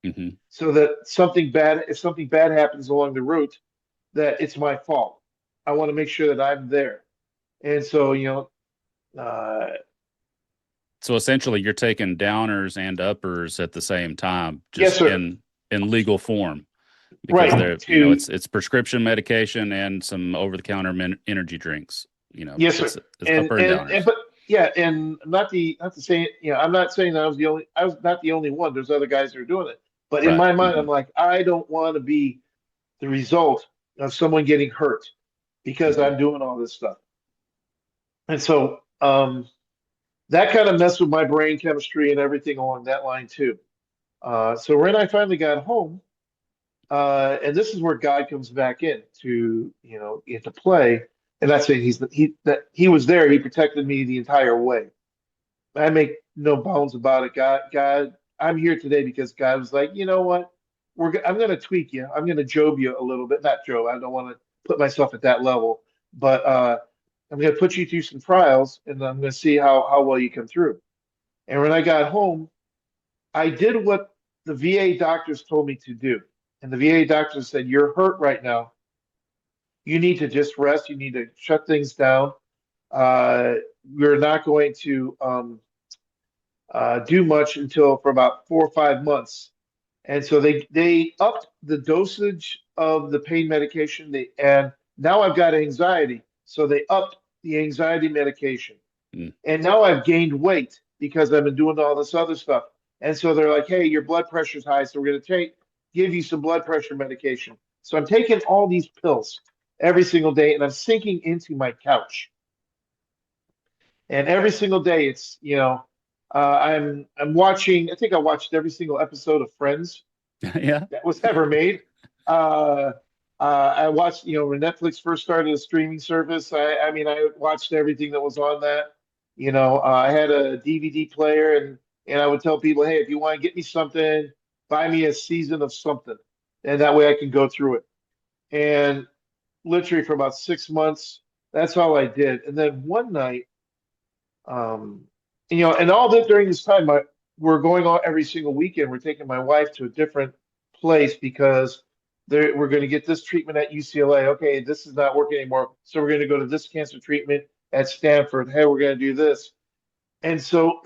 Speaker 1: Hmm.
Speaker 2: So that if something bad happens along the route, that it's my fault. I want to make sure that I'm there. And so, uh,
Speaker 1: So essentially, you're taking downers and uppers at the same time,
Speaker 2: yes,
Speaker 1: just
Speaker 2: sir.
Speaker 1: in legal form, because
Speaker 2: Right.
Speaker 1: they're,
Speaker 2: To
Speaker 1: it's prescription medication and some over the counter energy drinks.
Speaker 2: Yes, sir.
Speaker 1: It's
Speaker 2: And
Speaker 1: upper and
Speaker 2: and
Speaker 1: downers.
Speaker 2: but yeah, and not to say, I'm not saying that I was not the only one. There's other guys that are doing it. But in
Speaker 1: Right.
Speaker 2: my mind,
Speaker 1: Hmm.
Speaker 2: I'm like, I don't want to be the result of someone getting hurt because
Speaker 1: Hmm.
Speaker 2: I'm doing all this stuff. And so that kind of messed with my brain chemistry and everything along that line too. So when I finally got home, and this is where God comes back in to, into play. And that's saying he was there. He protected me the entire way. I make no bounds about it. God, I'm here today because God was like, you know what? I'm going to tweak you. I'm going to job you a little bit. Not job. I don't want to put myself at that level, but I'm going to put you through some trials, and I'm going to see how well you come through. And when I got home, I did what the VA doctors told me to do. And the VA doctors said, you're hurt right now. You need to just rest. You need to shut things down. Uh, we're not going to do much until for about 4 or 5 months. And so they upped the dosage of the pain medication. And now I've got anxiety. So they upped the anxiety medication.
Speaker 1: Mm.
Speaker 2: And now I've gained weight because I've been doing all this other stuff. And so they're like, hey, your blood pressure's high, so we're going to give you some blood pressure medication. So I'm taking all these pills every single day, and I'm sinking into my couch. And every single day, it's I'm watching. I think I watched every single episode of Friends
Speaker 1: Yeah.
Speaker 2: that was ever made. Uh, I watched, when Netflix first started a streaming service. I mean, I watched everything that was on that. I had a DVD player, and I would tell people, hey, if you want to get me something, buy me a season of something, and that way I can go through it. And literally for about 6 months, that's all I did. And then one night, um, and all that during this time, we're going on every single weekend. We're taking my wife to a different place because we're going to get this treatment at UCLA. Okay, this is not working anymore. So we're going to go to this cancer treatment at Stanford. Hey, we're going to do this. And so,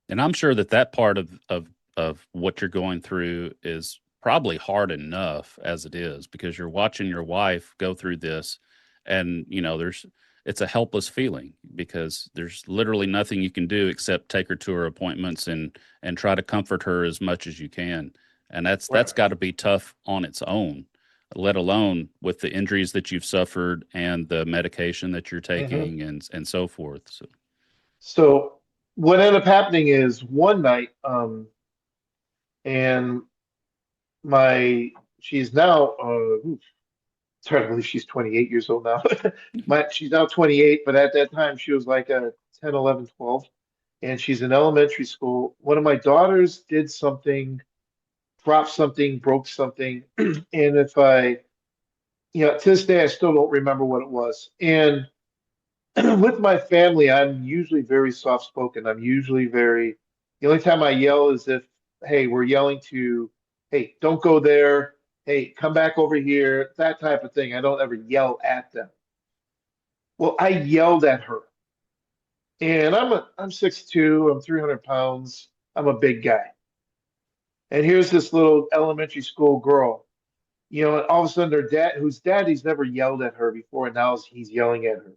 Speaker 1: And I'm sure that part of what you're going through is probably hard enough as it is, because you're watching your wife go through this, and there's it's a helpless feeling because there's literally nothing you can do except take her to her appointments and try to comfort her as much as you can. And that's
Speaker 2: Right.
Speaker 1: got to be tough on its own, let alone with the injuries that you've suffered and the medication that you're
Speaker 2: Hmm.
Speaker 1: taking and so forth. So,
Speaker 2: So what ended up happening is one night, and my she's now it's hard to believe she's 28 years old now. She's now 28, but at that time she was like a 10, 11, 12, and she's in elementary school. One of my daughters did something, dropped something, broke something, and if I, to this day I still don't remember what it was. And with my family, I'm usually very soft spoken. I'm usually the only time I yell is if, hey, we're yelling to, hey, don't go there. Hey, come back over here, that type of thing. I don't ever yell at them. Well, I yelled at her. And I'm 6'2", I'm 300 pounds, I'm a big guy. And here's this little elementary school girl, and all of a sudden her dad, whose daddy's never yelled at her before, and now he's yelling at her.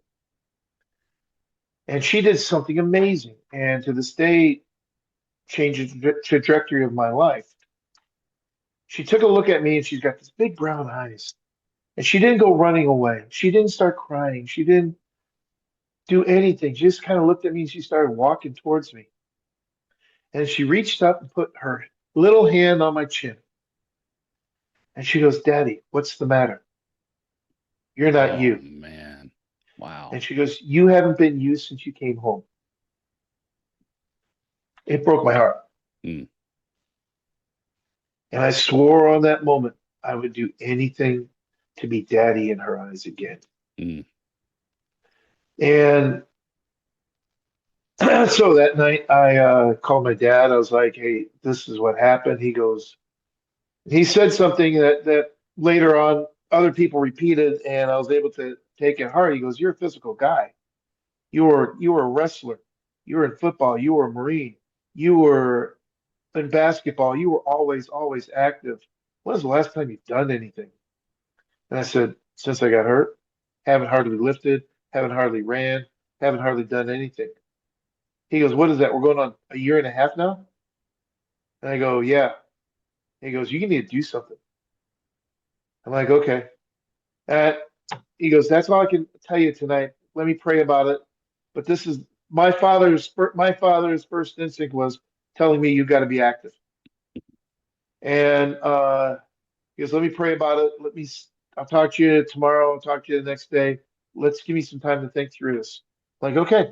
Speaker 2: And she did something amazing. And to this day, changed the trajectory of my life. She took a look at me and she's got these big brown eyes. And she didn't go running away. She didn't start crying. She didn't do anything. She just kind of looked at me and she started walking towards me. And she reached up and put her little hand on my chin. And she goes, Daddy, what's the matter? You're not
Speaker 1: oh
Speaker 2: you.
Speaker 1: man, wow.
Speaker 2: And she goes, You haven't been you since you came home. It broke my heart.
Speaker 1: Mm,
Speaker 2: And I swore on that moment I would do anything to be daddy in her eyes again.
Speaker 1: mm.
Speaker 2: And so that night I called my dad. I was like, hey, this is what happened. He said something that later on other people repeated, and I was able to take it hard. He goes, you're a physical guy. You were a wrestler. You were in football. You were a Marine. You were in basketball. You were always active. When was the last time you've done anything? And I said, since I got hurt, haven't hardly lifted, haven't hardly ran, haven't hardly done anything. He goes, what is that? We're going on a year and a half now? And I go, yeah. He goes, you need to do something. I'm like, okay. And he goes, that's all I can tell you tonight. Let me pray about it. But this is my father's first instinct was telling me you got to be active. And he goes, let me pray about it. I'll talk to you tomorrow. I'll talk to you the next day. Let's give me some time to think through this. Like, okay.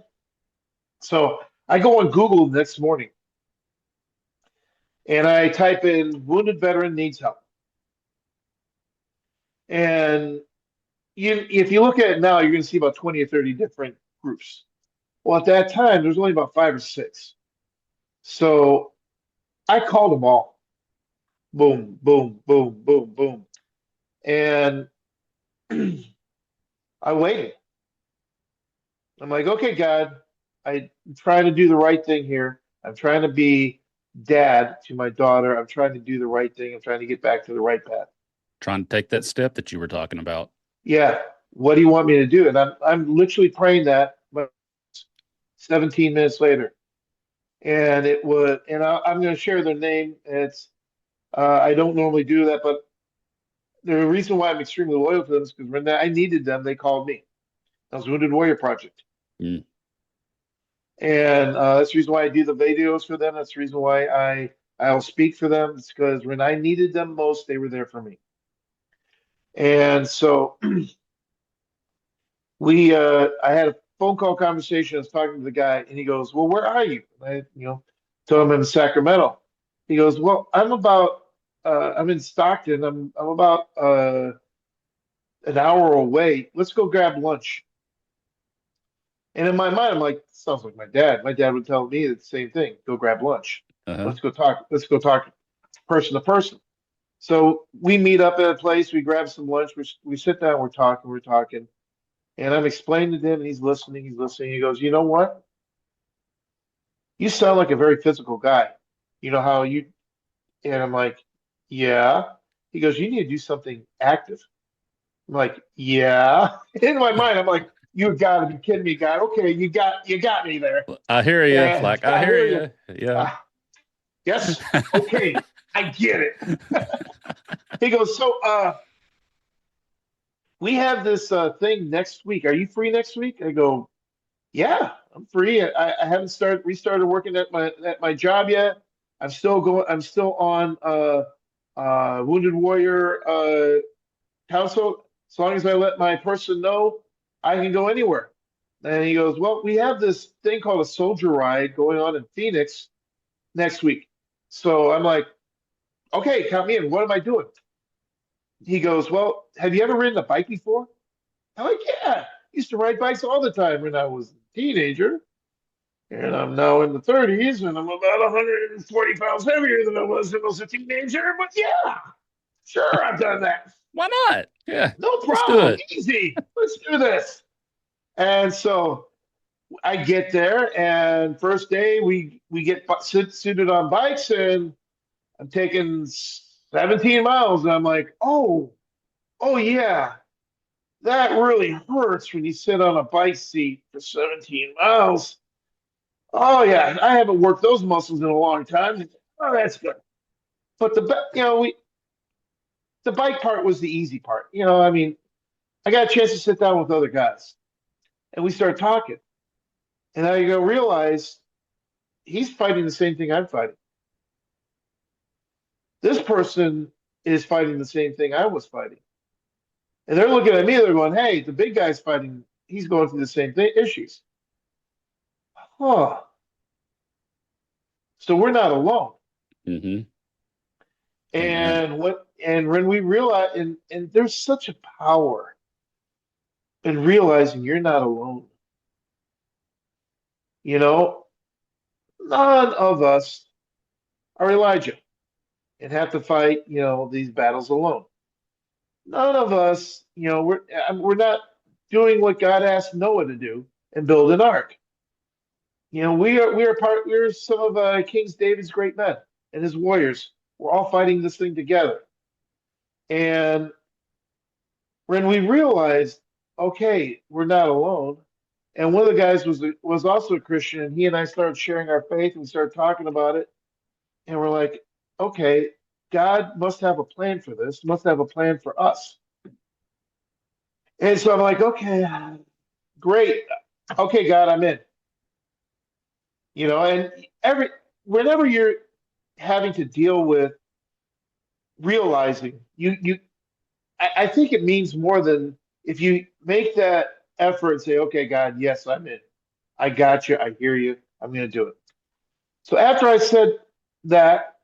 Speaker 2: So I go on Google the next morning and I type in wounded veteran needs help. And if you look at it now, you're going to see about 20 or 30 different groups. Well, at that time, there's only about five or six. So I called them all. Boom, boom, boom, boom, boom. And I waited. I'm like, okay, God, I'm trying to do the right thing here. I'm trying to be dad to my daughter. I'm trying to do the right thing. I'm trying to get back to the right path.
Speaker 1: Trying to take that step that you were talking about.
Speaker 2: Yeah, what do you want me to do? And I'm literally praying that, but 17 minutes later, and I'm going to share their name. It's I don't normally do that, but the reason why I'm extremely loyal to them is because when I needed them, they called me. That was Wounded Warrior Project.
Speaker 1: Mm.
Speaker 2: And that's the reason why I do the videos for them. That's the reason why I'll speak for them. It's because when I needed them most, they were there for me. And so I had a phone call conversation. I was talking to the guy, and he goes, "Well, where are you?" And told him I'm in Sacramento. He goes, "Well, I'm in Stockton. I'm about an hour away. Let's go grab lunch." And in my mind, I'm like, sounds like my dad. My dad would tell me the same thing. Go grab lunch.
Speaker 1: Uh-huh.
Speaker 2: Let's go talk. Let's go talk person to person. So we meet up at a place. We grab some lunch. We sit down. We're talking. And I'm explaining to him, and he's listening. He's listening. He goes, you know what? You sound like a very physical guy. You know how you, and I'm like, yeah. He goes, you need to do something active. I'm like, yeah. In my mind, I'm like, You got to be kidding me, God. Okay, you got me there.
Speaker 1: I hear you.
Speaker 2: And
Speaker 1: Like I
Speaker 2: I
Speaker 1: hear
Speaker 2: hear you.
Speaker 1: you. Yeah.
Speaker 2: Uh, yes. Okay, I get it. He goes, so we have this thing next week. Are you free next week? I go, yeah, I'm free. I haven't restarted working at my job yet. I'm still going. I'm still on Wounded Warrior Council. As long as I let my person know, I can go anywhere. And he goes, well, we have this thing called a soldier ride going on in Phoenix next week. So I'm like, okay, count me in. What am I doing? He goes, well, have you ever ridden a bike before? I'm like, yeah, I used to ride bikes all the time when I was a teenager. And I'm now in the 30s, and I'm about 140 pounds heavier than I was when I was a teenager. But yeah, sure, I've done that.
Speaker 1: Why not? Yeah.
Speaker 2: No
Speaker 1: Let's do
Speaker 2: problem.
Speaker 1: it.
Speaker 2: Easy. Let's do this. And so I get there, and first day we get suited on bikes, and I'm taking 17 miles, and I'm like, oh yeah, that really hurts when you sit on a bike seat for 17 miles. Oh yeah, I haven't worked those muscles in a long time. Oh, that's good. But the bike part was the easy part. I mean, I got a chance to sit down with other guys, and we started talking, and I go realize he's fighting the same thing I'm fighting. This person is fighting the same thing I was fighting, and they're looking at me. They're going, "Hey, the big guy's fighting. He's going through the same issues." Huh. So we're not alone.
Speaker 1: Mm-hmm. Amen.
Speaker 2: And when we realize, and there's such a power in realizing you're not alone. You know, none of us are Elijah and have to fight, these battles alone. None of us, we're not doing what God asked Noah to do and build an ark. We're some of King David's great men and his warriors. We're all fighting this thing together. And when we realized, okay, we're not alone. And one of the guys was also a Christian, and he and I started sharing our faith, and we started talking about it. And we're like, okay, God must have a plan for this, must have a plan for us. And so I'm like, okay, great. Okay, God, I'm in. And whenever you're having to deal with realizing I think it means more than if you make that effort and say, okay, God, yes, I'm in. I got you. I hear you. I'm going to do it. So after I said that,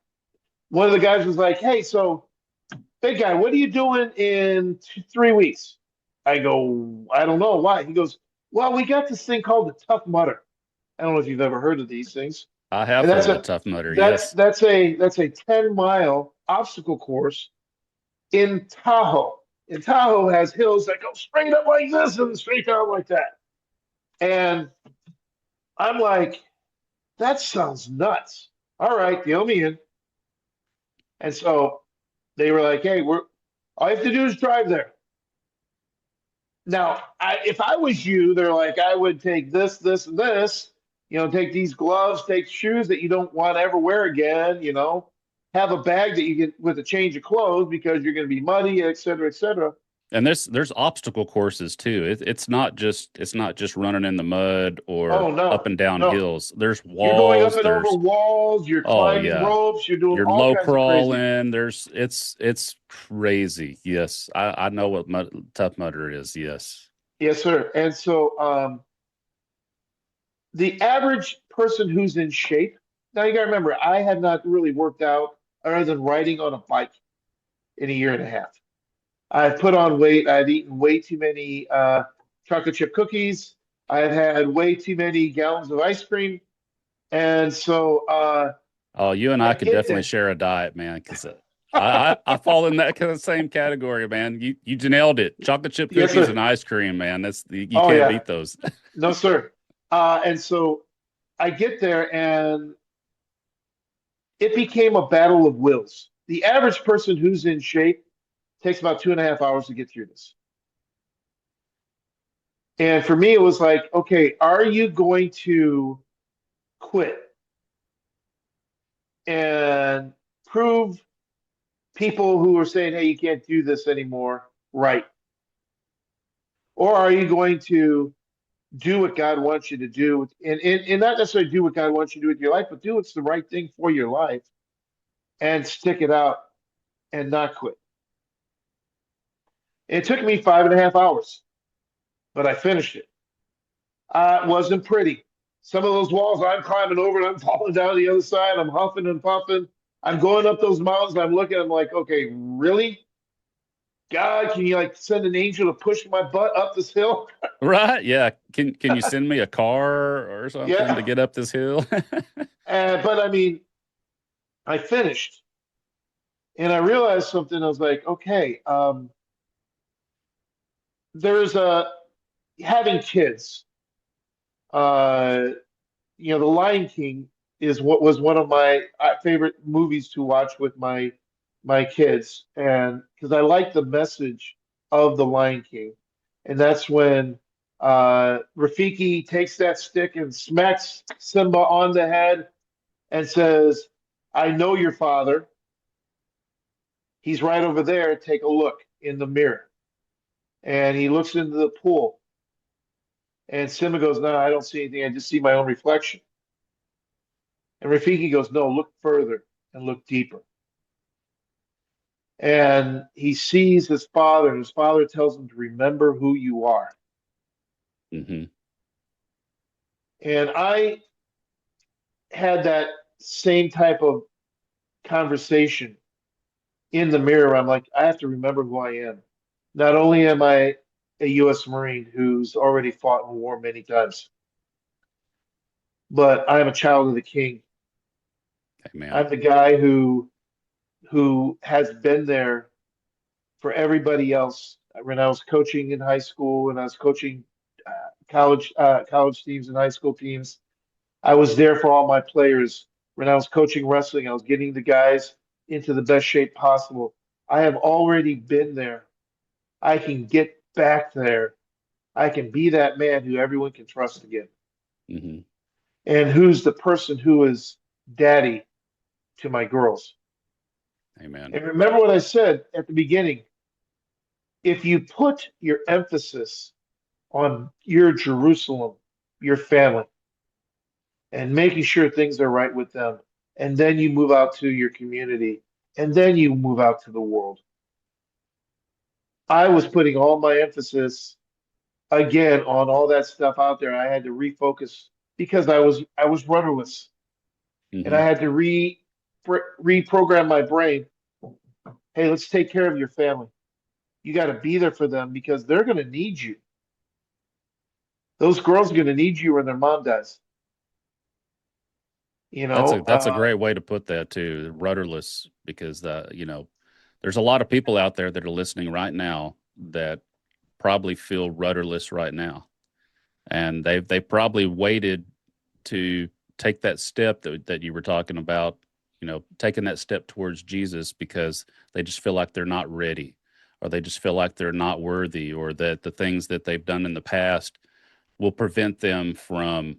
Speaker 2: one of the guys was like, hey, so big guy, what are you doing in 3 weeks? I go, I don't know. Why? He goes, well, we got this thing called the Tough Mudder. I don't know if you've ever heard of these things.
Speaker 1: I
Speaker 2: And
Speaker 1: have heard of the Tough Mudder. Yes.
Speaker 2: that's a 10-mile obstacle course in Tahoe. And Tahoe has hills that go straight up like this and straight down like that. And I'm like, that sounds nuts. All right, deal me in. And so they were like, hey, all you have to do is drive there. Now, if I was you, they're like, I would take this, this, and this, take these gloves, take shoes that you don't want to ever wear again, have a bag that you get with a change of clothes because you're going to be muddy, et cetera, et cetera.
Speaker 1: And there's obstacle courses too. It's not just running in the mud or
Speaker 2: Oh,
Speaker 1: up
Speaker 2: no,
Speaker 1: and down
Speaker 2: no.
Speaker 1: hills. There's
Speaker 2: You're going up
Speaker 1: walls.
Speaker 2: and over
Speaker 1: There's
Speaker 2: walls, you're
Speaker 1: Oh
Speaker 2: climbing
Speaker 1: yeah.
Speaker 2: ropes, you're doing
Speaker 1: You're
Speaker 2: all
Speaker 1: low
Speaker 2: kinds of crazy.
Speaker 1: crawling. It's crazy. Yes, I know what Tough Mudder is. Yes.
Speaker 2: Yes, sir. And so the average person who's in shape, now you got to remember, I had not really worked out other than riding on a bike in a year and a half. I've put on weight. I've eaten way too many chocolate chip cookies. I've had way too many gallons of ice cream. And so
Speaker 1: Oh, you and
Speaker 2: I
Speaker 1: I could
Speaker 2: get
Speaker 1: definitely
Speaker 2: there.
Speaker 1: share a diet, man. Because I fall in that kind of same category, man. You nailed it. Chocolate chip
Speaker 2: Yes,
Speaker 1: cookies and
Speaker 2: sir.
Speaker 1: ice cream, man. You
Speaker 2: Oh,
Speaker 1: can't
Speaker 2: yeah.
Speaker 1: beat those.
Speaker 2: No, sir. And so I get there, and it became a battle of wills. The average person who's in shape takes about 2.5 hours to get through this. And for me, it was like, okay, are you going to quit and prove people who are saying, hey, you can't do this anymore, right? Or are you going to do what God wants you to do, and not necessarily do what God wants you to do with your life, but do what's the right thing for your life and stick it out and not quit. It took me 5.5 hours, but I finished it. It wasn't pretty. Some of those walls I'm climbing over and I'm falling down the other side. I'm huffing and puffing. I'm going up those mountains and I'm looking, I'm like, okay, really? God, can you like send an angel to push my butt up this hill?
Speaker 1: Right? Yeah. Can you send me a car or something to
Speaker 2: Yeah.
Speaker 1: get up this hill?
Speaker 2: But I mean, I finished and I realized something. I was like, okay, there's a having kids. Uh, The Lion King is what was one of my favorite movies to watch with my kids, and because I like the message of The Lion King, and that's when Rafiki takes that stick and smacks Simba on the head and says, "I know your father. He's right over there. Take a look in the mirror." And he looks into the pool, and Simba goes, "No, I don't see anything. I just see my own reflection." And Rafiki goes, "No, look further and look deeper." And he sees his father, and his father tells him to remember who you are.
Speaker 1: Hmm.
Speaker 2: And I had that same type of conversation in the mirror. I'm like, I have to remember who I am. Not only am I a U.S. Marine who's already fought in war many times, but I am a child of the King.
Speaker 1: Amen.
Speaker 2: I'm the guy who has been there for everybody else. When I was coaching in high school and I was coaching college teams and high school teams, I was there for all my players. When I was coaching wrestling, I was getting the guys into the best shape possible. I have already been there. I can get back there. I can be that man who everyone can trust again,
Speaker 1: Hmm.
Speaker 2: and who's the person who is daddy to my girls.
Speaker 1: Amen.
Speaker 2: And remember what I said at the beginning. If you put your emphasis on your Jerusalem, your family, and making sure things are right with them, and then you move out to your community, and then you move out to the world. I was putting all my emphasis again on all that stuff out there. I had to refocus because I was rudderless, and I
Speaker 1: Hmm.
Speaker 2: had to reprogram my brain. Hey, let's take care of your family. You got to be there for them because they're going to need you. Those girls are going to need you when their mom dies. You
Speaker 1: That's a
Speaker 2: know,
Speaker 1: that's a great way to put that too, rudderless, because there's a lot of people out there that are listening right now that probably feel rudderless right now, and they probably waited to take that step that you were talking about, taking that step towards Jesus because they just feel like they're not ready, or they just feel like they're not worthy, or that the things that they've done in the past will prevent them from,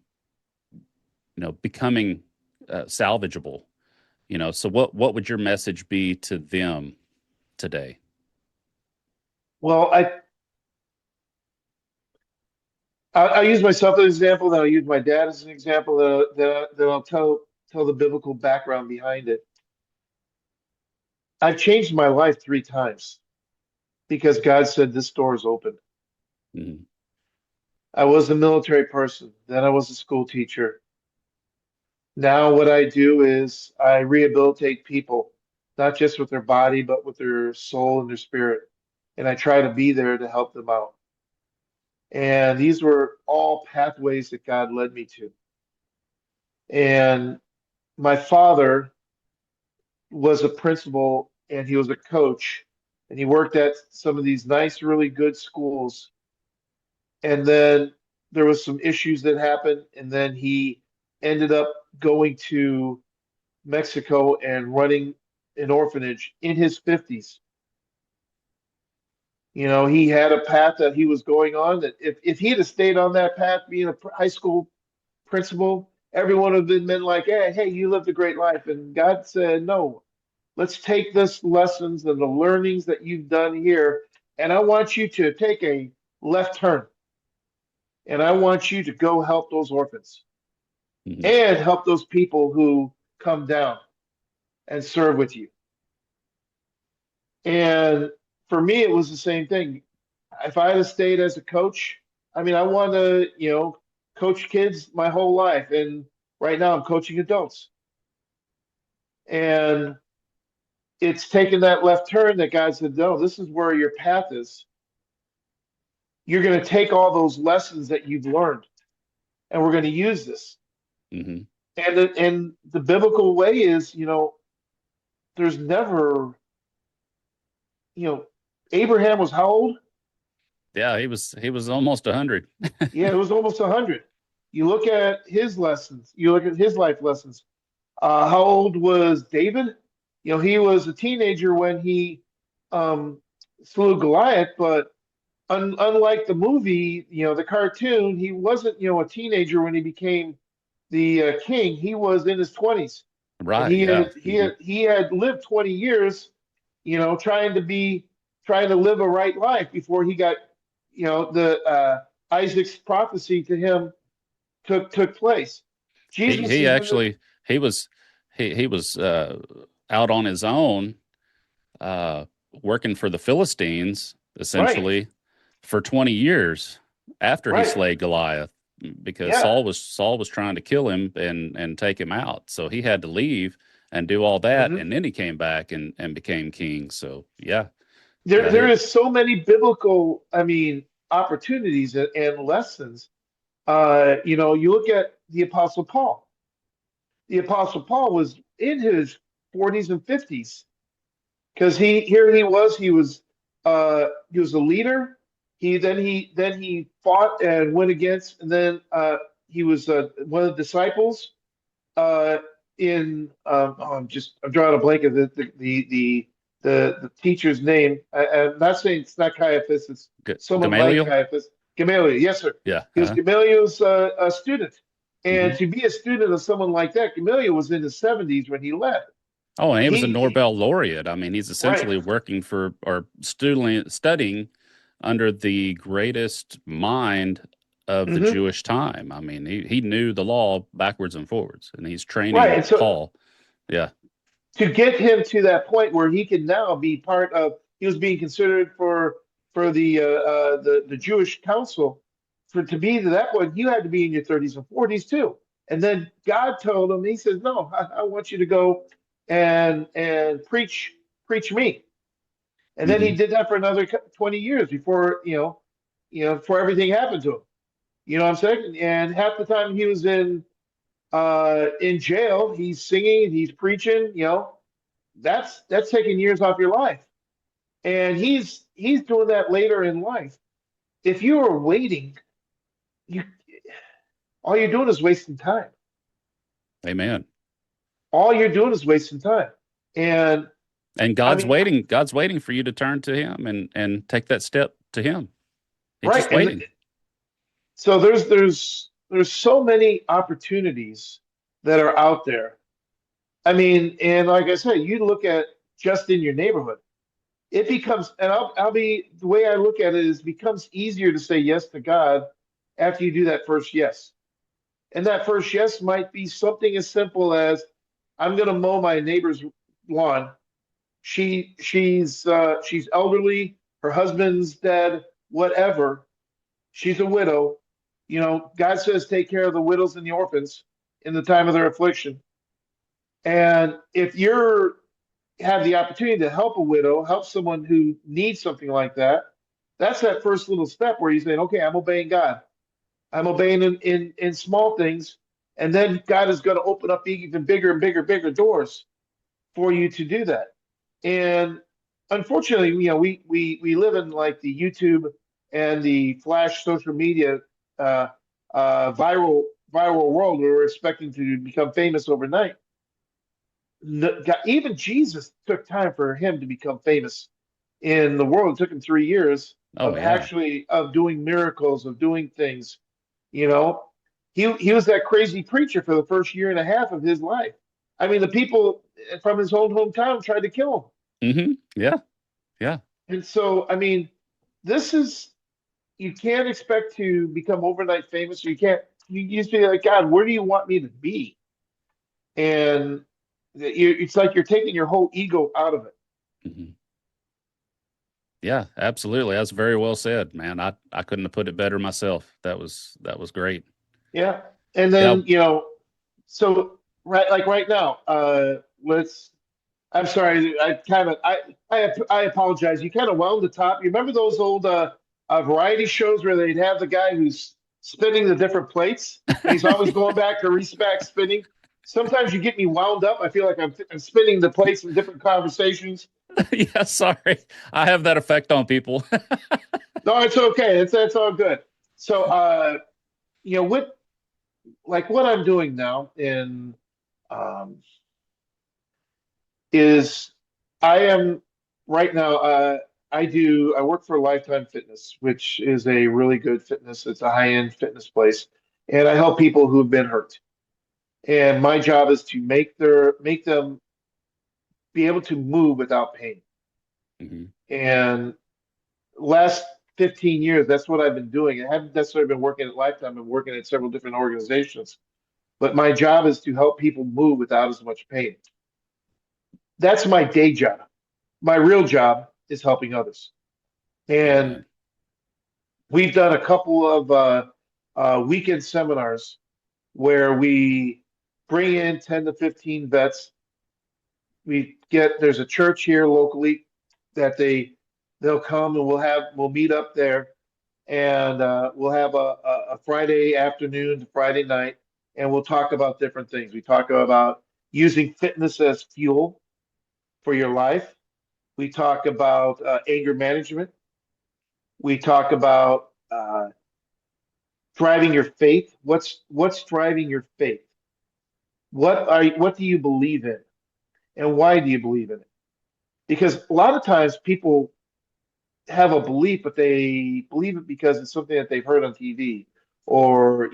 Speaker 1: becoming salvageable. So what would your message be to them today?
Speaker 2: well, I'll use myself as an example, then I'll use my dad as an example, then I'll tell the biblical background behind it. I've changed my life 3 times because God said this door is open.
Speaker 1: Hmm.
Speaker 2: I was a military person, then I was a school teacher. Now what I do is I rehabilitate people, not just with their body, but with their soul and their spirit. And I try to be there to help them out. And these were all pathways that God led me to. And my father was a principal and he was a coach and he worked at some of these nice, really good schools. And then there was some issues that happened, and then he ended up going to Mexico and running an orphanage in his 50s. He had a path that he was going on that if he had stayed on that path, being a high school principal, everyone would have been like, hey, you lived a great life. And God said, no, let's take this lessons and the learnings that you've done here, and I want you to take a left turn, and I want you to go help those orphans
Speaker 1: Hmm.
Speaker 2: and help those people who come down and serve with you. And for me, it was the same thing. If I had stayed as a coach, I mean, I want to, coach kids my whole life. And right now I'm coaching adults. And it's taken that left turn that God said, no, this is where your path is. You're going to take all those lessons that you've learned and we're going to use this.
Speaker 1: Hmm.
Speaker 2: And the biblical way is, there's never, you know, Abraham was how old?
Speaker 1: Yeah, he was almost 100.
Speaker 2: Yeah, it was almost 100. You look at his lessons, you look at his life lessons. How old was David? He was a teenager when he um, slew Goliath, but unlike the movie, the cartoon, he wasn't, a teenager when he became the king. He was in his 20s, and
Speaker 1: Right.
Speaker 2: he
Speaker 1: Yeah.
Speaker 2: had he had he had lived 20 years, trying to live a right life before he got, the Isaac's prophecy to him took place.
Speaker 1: He
Speaker 2: Jesus
Speaker 1: he
Speaker 2: is in the
Speaker 1: actually he was he was out on his own, uh, working for the Philistines
Speaker 2: right,
Speaker 1: essentially for 20 years after he
Speaker 2: right,
Speaker 1: slayed Goliath, because
Speaker 2: yeah.
Speaker 1: Saul was trying to kill him and take him out. So he had to leave and do all that,
Speaker 2: hmm
Speaker 1: and then he came back and became king. So yeah,
Speaker 2: There
Speaker 1: yeah,
Speaker 2: there is so many biblical, I mean, opportunities and lessons. You look at the Apostle Paul. The Apostle Paul was in his 40s and 50s because he was a leader. He fought and went against, and then he was one of the disciples in I'm drawing a blank of the teacher's name. I'm not saying it's not Caiaphas, it's someone like
Speaker 1: Gamaliel.
Speaker 2: Caiaphas. Gamaliel, yes, sir.
Speaker 1: Yeah.
Speaker 2: He was Gamaliel's a student. And
Speaker 1: Hmm.
Speaker 2: to be a student of someone like that, Gamaliel was in his 70s when he left.
Speaker 1: Oh, and he was a
Speaker 2: He
Speaker 1: Nobel laureate. I mean, he's
Speaker 2: right.
Speaker 1: essentially working for or studying under the greatest mind of the
Speaker 2: hmm
Speaker 1: Jewish time. I mean, he knew the law backwards and forwards, and he's
Speaker 2: Right.
Speaker 1: training
Speaker 2: And so
Speaker 1: Paul. Yeah.
Speaker 2: to get him to that point where he can now be part of, he was being considered for the Jewish council. For to be to that point, you had to be in your 30s and 40s too. And then God told him, He says, "No, I want you to go and preach me." And then he
Speaker 1: Hmm.
Speaker 2: did that for another 20 years before before everything happened to him. You know what I'm saying? And half the time he was in jail, he's singing, he's preaching. That's taking years off your life, and he's doing that later in life. If you are waiting, you all you're doing is wasting time.
Speaker 1: Amen.
Speaker 2: All you're doing is wasting time. And
Speaker 1: And
Speaker 2: I
Speaker 1: God's
Speaker 2: mean,
Speaker 1: waiting. God's waiting for you to turn to Him and take that step to Him. He's
Speaker 2: right.
Speaker 1: just
Speaker 2: And
Speaker 1: waiting.
Speaker 2: so there's so many opportunities that are out there. I mean, and like I said, you look at just in your neighborhood, it becomes, and I'll be, the way I look at it is, becomes easier to say yes to God after you do that first yes. And that first yes might be something as simple as, I'm going to mow my neighbor's lawn. She's elderly, her husband's dead, whatever. She's a widow. God says take care of the widows and the orphans in the time of their affliction. And if you're have the opportunity to help a widow, help someone who needs something like that, that's that first little step where you're saying, okay, I'm obeying God. I'm obeying in small things. And then God is going to open up even bigger and bigger doors for you to do that. And unfortunately, we live in like the YouTube and the flash social media uh, viral world where we're expecting to become famous overnight. Even Jesus took time for him to become famous. in the world. It took him 3 years
Speaker 1: Oh
Speaker 2: of
Speaker 1: yeah.
Speaker 2: actually of doing miracles, of doing things. You know, he was that crazy preacher for the first year and a half of his life. I mean, the people from his own hometown tried to kill
Speaker 1: Yeah. Yeah.
Speaker 2: him. And so, I mean, this is you can't expect to become overnight famous. You can't. You just be like, God, where do you want me to be? And it's like you're taking your whole ego out of it.
Speaker 1: hmm Yeah, absolutely. That's very well said, man. I couldn't have put it better myself. That was great.
Speaker 2: Yeah. And
Speaker 1: Yeah.
Speaker 2: then, so right now, let's I'm sorry, I apologize. You kind of wound the top. You remember those old variety shows where they'd have the guy who's spinning the different plates and he's always going back to respec spinning. Sometimes you get me wound up. I feel like I'm spinning the plates in different conversations.
Speaker 1: Yeah, sorry. I have that effect on people.
Speaker 2: No, it's okay. It's all good. So, what what I'm doing now in um, is I am right now. I work for Lifetime Fitness, which is a really good fitness. It's a high-end fitness place, and I help people who have been hurt. And my job is to make them be able to move without pain.
Speaker 1: hmm
Speaker 2: And last 15 years, that's what I've been doing. I haven't necessarily been working at Lifetime. I've been working at several different organizations, but my job is to help people move without as much pain. That's my day job. My real job is helping others. And
Speaker 1: Amen.
Speaker 2: we've done a couple of weekend seminars where we bring in 10 to 15 vets. There's a church here locally that they'll come and we'll meet up there and we'll have a Friday afternoon to Friday night and we'll talk about different things. We talk about using fitness as fuel for your life. We talk about anger management. We talk about driving your faith. What's driving your faith? What do you believe in, and why do you believe in it? Because a lot of times people have a belief, but they believe it because it's something that they've heard on TV, or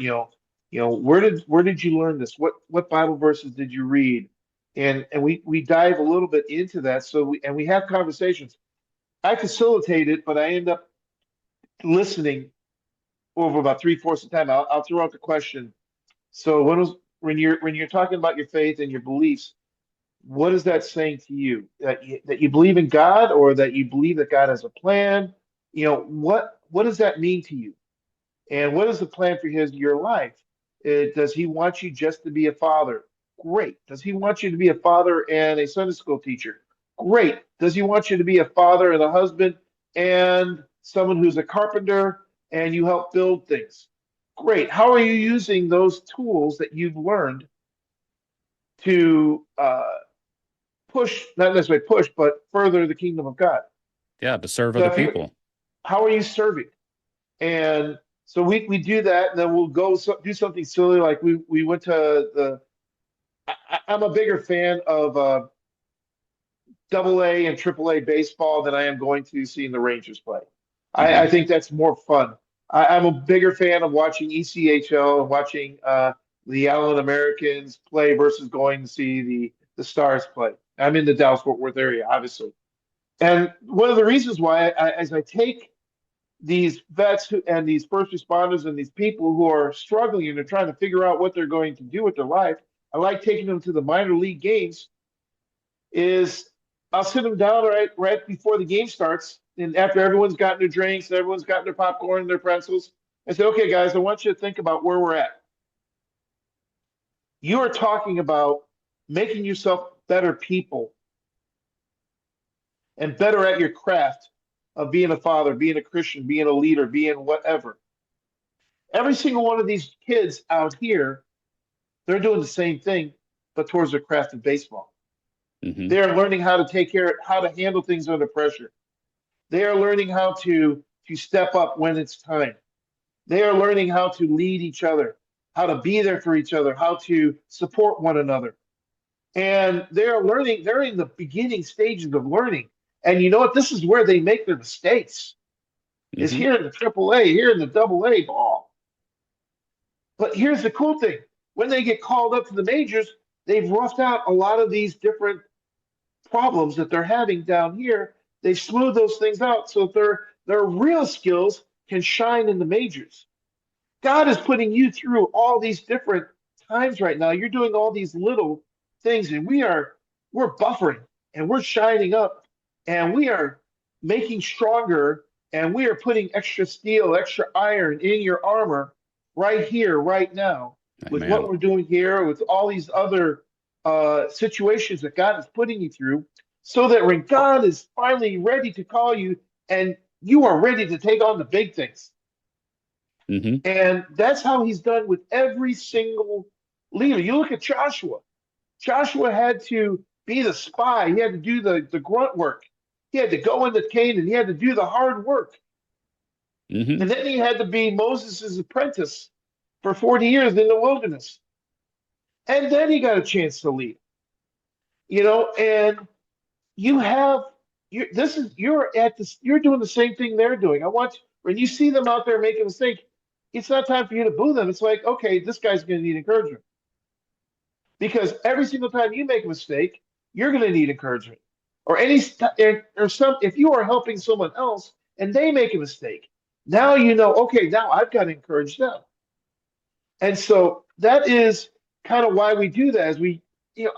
Speaker 2: where did you learn this? What Bible verses did you read? And we dive a little bit into that. We have conversations. I facilitate it, but I end up listening over about three-fourths of the time. I'll throw out the question. So when you're talking about your faith and your beliefs, what is that saying to you? That you believe in God, or that you believe that God has a plan? What does that mean to you? And what is the plan for your life? Does he want you just to be a father? Great. Does he want you to be a father and a Sunday school teacher? Great. Does he want you to be a father and a husband and someone who's a carpenter and you help build things? Great. How are you using those tools that you've learned to push, not necessarily push, but further the kingdom of God?
Speaker 1: Yeah, to serve
Speaker 2: So
Speaker 1: other people.
Speaker 2: how are you serving? And so we do that, and then we'll do something silly like we went to the. I'm a bigger fan of double A and triple A baseball than I am going to seeing the Rangers play. I
Speaker 1: hmm
Speaker 2: think that's more fun. I'm a bigger fan of watching ECHL and watching the Allen Americans play versus going to see the Stars play. I'm in the Dallas Fort Worth area, obviously. And one of the reasons why, as I take these and these first responders and these people who are struggling and they're trying to figure out what they're going to do with their life, I like taking them to the minor league games. Is I'll sit them down right before the game starts, and after everyone's gotten their drinks and everyone's gotten their popcorn and their pretzels, I say, okay, guys, I want you to think about where we're at. You are talking about making yourself better people and better at your craft of being a father, being a Christian, being a leader, being whatever. Every single one of these kids out here, they're doing the same thing, but towards their craft of baseball.
Speaker 1: hmm
Speaker 2: They are learning how to how to handle things under pressure. They are learning how to step up when it's time. They are learning how to lead each other, how to be there for each other, how to support one another. And they're in the beginning stages of learning. And you know what? This is where they make their mistakes. Is
Speaker 1: Mm-hmm.
Speaker 2: here in the AAA, here in the AA ball. But here's the cool thing: when they get called up to the majors, they've roughed out a lot of these different problems that they're having down here. They've smoothed those things out so that their real skills can shine in the majors. God is putting you through all these different times right now. You're doing all these little things, and we're buffering and we're shining up and we are making stronger and we are putting extra steel, extra iron in your armor right here, right now, with what
Speaker 1: Amen.
Speaker 2: we're doing here, with all these other situations that God is putting you through, so that when God is finally ready to call you and you are ready to take on the big things.
Speaker 1: Mm-hmm.
Speaker 2: And that's how he's done with every single leader. You look at Joshua. Joshua had to be the spy. He had to do the grunt work. He had to go into Canaan. He had to do the hard work.
Speaker 1: Mm-hmm.
Speaker 2: And then he had to be Moses' apprentice for 40 years in the wilderness. And then he got a chance to lead. And you have you're doing the same thing they're doing. I want when you see them out there making a mistake, it's not time for you to boo them. It's like, okay, this guy's going to need encouragement because every single time you make a mistake, you're going to need encouragement. Or if you are helping someone else and they make a mistake, now you know, okay, now I've got to encourage them. And so that is kind of why we do that. Is you know,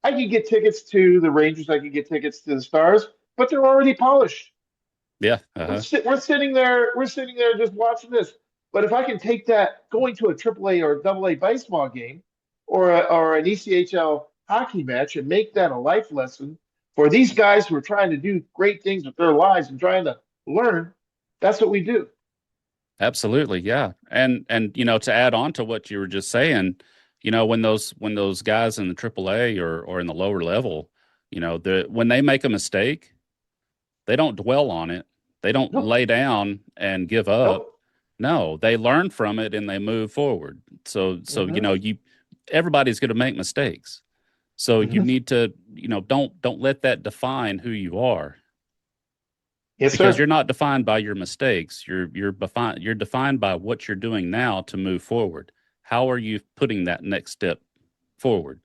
Speaker 2: I could get tickets to the Rangers, I could get tickets to the Stars, but they're already polished.
Speaker 1: Yeah.
Speaker 2: We're,
Speaker 1: Uh-huh.
Speaker 2: sit, we're sitting there just watching this. But if I can take that going to a AAA or AA baseball game or an ECHL hockey match and make that a life lesson for these guys who are trying to do great things with their lives and trying to learn, that's what we do.
Speaker 1: Absolutely, yeah. And to add on to what you were just saying, when those guys in the AAA or in the lower level, when they make a mistake, they don't dwell on it. They don't
Speaker 2: Nope,
Speaker 1: lay down and give up.
Speaker 2: nope.
Speaker 1: No, they learn from it and they move forward. So
Speaker 2: Hmm.
Speaker 1: everybody's going to make mistakes. So you
Speaker 2: Hmm.
Speaker 1: need to, don't let that define who you are,
Speaker 2: Yes,
Speaker 1: because
Speaker 2: sir.
Speaker 1: you're not defined by your mistakes. You're defined by what you're doing now to move forward. How are you putting that next step forward?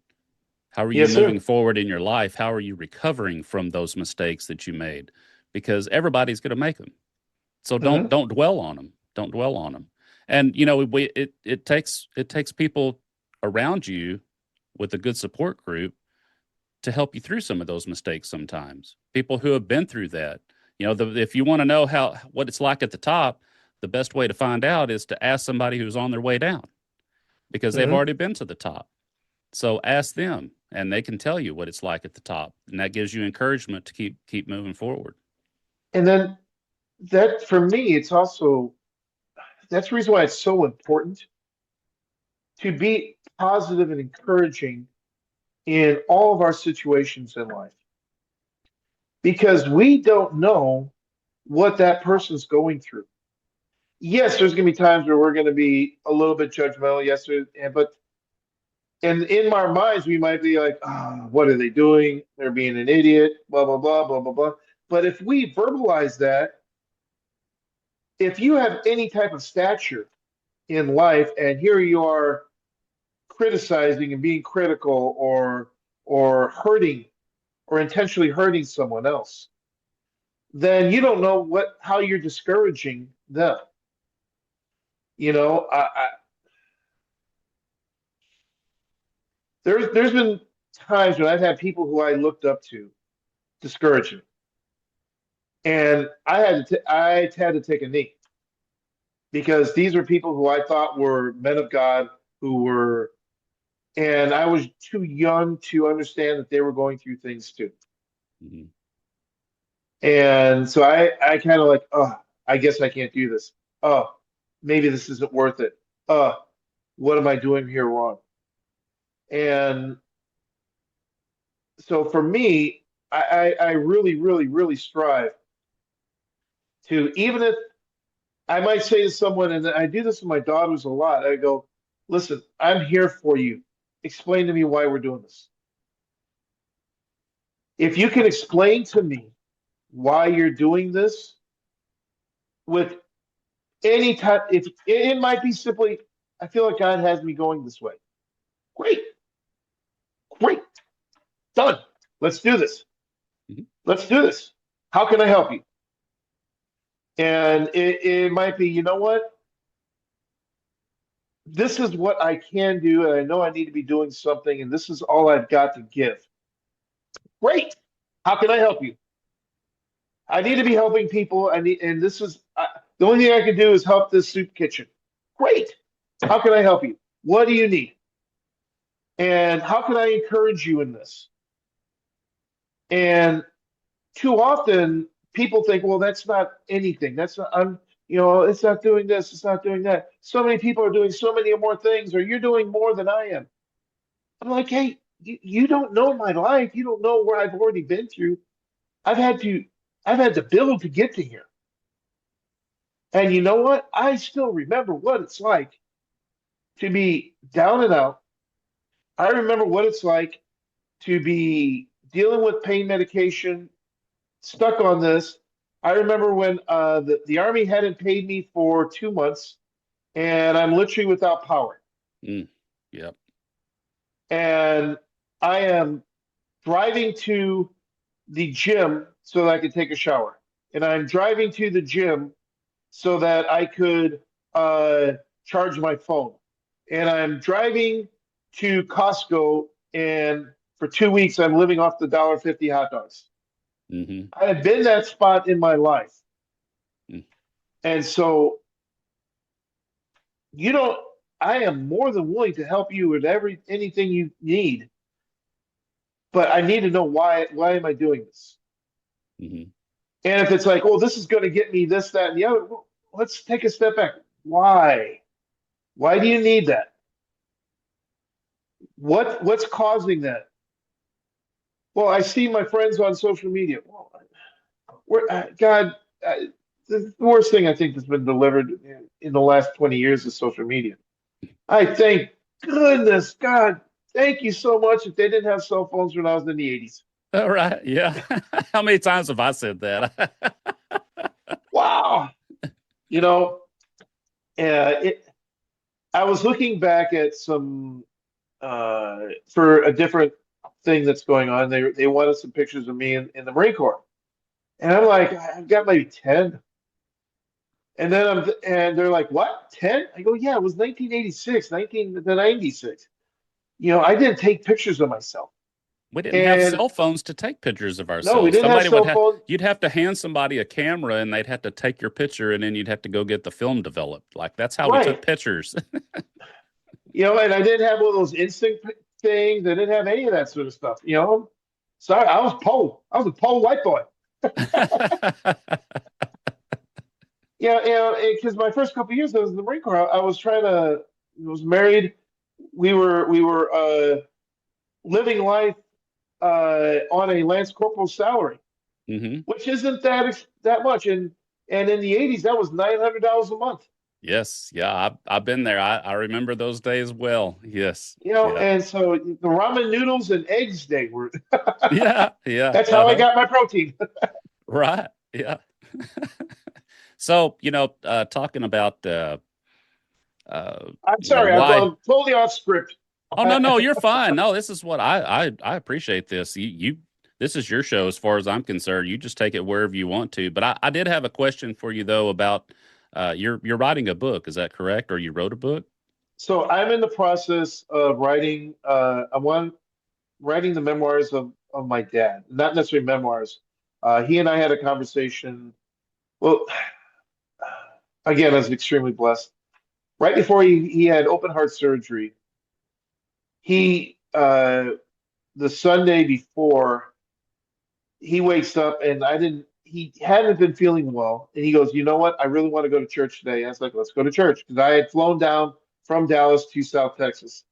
Speaker 1: How are you
Speaker 2: Yes,
Speaker 1: moving
Speaker 2: sir.
Speaker 1: forward in your life? How are you recovering from those mistakes that you made? Because everybody's going to make them. So don't
Speaker 2: Hmm.
Speaker 1: don't dwell on them. Don't dwell on them. And it takes people around you with a good support group to help you through some of those mistakes sometimes. People who have been through that. If you want to know what it's like at the top, the best way to find out is to ask somebody who's on their way down because they've
Speaker 2: Hmm.
Speaker 1: already been to the top. So ask them and they can tell you what it's like at the top. And that gives you encouragement to keep moving forward.
Speaker 2: And then that for me, that's the reason why it's so important to be positive and encouraging in all of our situations in life because we don't know what that person's going through. Yes, there's going to be times where we're going to be a little bit judgmental. Yes, but and in our minds we might be like, what are they doing? They're being an idiot. Blah blah blah blah blah blah. But if we verbalize that, if you have any type of stature in life, and here you are criticizing and being critical or hurting or intentionally hurting someone else, then you don't know how you're discouraging them. You know, there's been times when I've had people who I looked up to discourage me, and I had to take a knee because these are people who I thought were men of God who were, and I was too young to understand that they were going through things too.
Speaker 1: Mhm.
Speaker 2: And so I kind of like, I guess I can't do this. Oh, maybe this isn't worth it. What am I doing here wrong? And so for me, I really, really, really strive to, even if I might say to someone, and I do this with my daughters a lot, I go, listen, I'm here for you. Explain to me why we're doing this. If you can explain to me why you're doing this with any type. If it might be simply, I feel like God has me going this way. Great, great, done. Let's do this.
Speaker 1: Mhm.
Speaker 2: Let's do this. How can I help you? And it might be, you know what? This is what I can do, and I know I need to be doing something, and this is all I've got to give. Great. How can I help you? I need to be helping people. And this is the only thing I can do is help this soup kitchen. Great. How can I help you? What do you need? And how can I encourage you in this? And too often people think, well, that's not anything. That's not, it's not doing this. It's not doing that. So many people are doing so many more things, or you're doing more than I am. I'm like, hey, you don't know my life. You don't know where I've already been through. I've had to, I've had to build to get to here. And you know what? I still remember what it's like to be down and out. I remember what it's like to be dealing with pain medication, stuck on this. I remember when the Army hadn't paid me for 2 months, and I'm literally without power.
Speaker 1: Mm. Yep.
Speaker 2: And I am driving to the gym so that I could take a shower. And I'm driving to the gym so that I could uh, charge my phone. And I'm driving to Costco, and for 2 weeks, I'm living off the $1.50 hot dogs.
Speaker 1: Hmm.
Speaker 2: I have been that spot in my life.
Speaker 1: Mm.
Speaker 2: And so, you know, I am more than willing to help you with anything you need, but I need to know why am I doing this?
Speaker 1: Hmm.
Speaker 2: And if it's like, oh, this is going to get me this, that, and the other, well, let's take a step back. Why? Why do you need that? What's causing that? Well, I see my friends on social media. Well, God, uh, the worst thing I think that's been delivered in the last 20 years is social media. I thank goodness, God, thank you so much that they didn't have cell phones when I was in the 80s.
Speaker 1: All right. Yeah. How many times have I said that?
Speaker 2: Wow. You know, it, I was looking back at some for a different thing that's going on. They wanted some pictures of me in the Marine Corps, and I'm like, I've got maybe 10. And they're like, what? 10? I go, yeah, it was 1986, 1996. I didn't take pictures of myself.
Speaker 1: We didn't have
Speaker 2: And
Speaker 1: cell phones to take pictures of
Speaker 2: no, we
Speaker 1: ourselves.
Speaker 2: didn't have
Speaker 1: Somebody would
Speaker 2: cell
Speaker 1: have,
Speaker 2: phones.
Speaker 1: you'd have to hand somebody a camera and they'd have to take your picture and then you'd have to go get the film developed. Like that's how we took
Speaker 2: Right.
Speaker 1: pictures.
Speaker 2: And I didn't have one of those instant things. I didn't have any of that sort of stuff. Sorry, I was Poe. I was a Poe white boy. Yeah, because my first couple of years I was in the Marine Corps, I was trying to, I was married. We were living life on a Lance Corporal salary,
Speaker 1: Hmm.
Speaker 2: which isn't that much. And in the 80s, that was $900 a month.
Speaker 1: Yes. Yeah. I've been there. I remember those days well. Yes. Yeah.
Speaker 2: And so the ramen noodles and eggs they were.
Speaker 1: Yeah. Yeah.
Speaker 2: That's how I
Speaker 1: Uh-huh.
Speaker 2: got my protein.
Speaker 1: Right. Yeah. So, talking about
Speaker 2: I'm sorry, I'm
Speaker 1: why.
Speaker 2: totally off script.
Speaker 1: Oh no, no, you're fine. No, this is what I appreciate this. This is your show as far as I'm concerned. You just take it wherever you want to. But I did have a question for you though about you're writing a book, is that correct? Or you wrote a book?
Speaker 2: So I'm in the process of writing. I'm writing the memoirs of my dad, not necessarily memoirs. He and I had a conversation. Well, again, I was extremely blessed. Right before he had open heart surgery, he the Sunday before he wakes up and he hadn't been feeling well. And he goes, you know what? I really want to go to church today. I was like, let's go to church. Because I had flown down from Dallas to South Texas.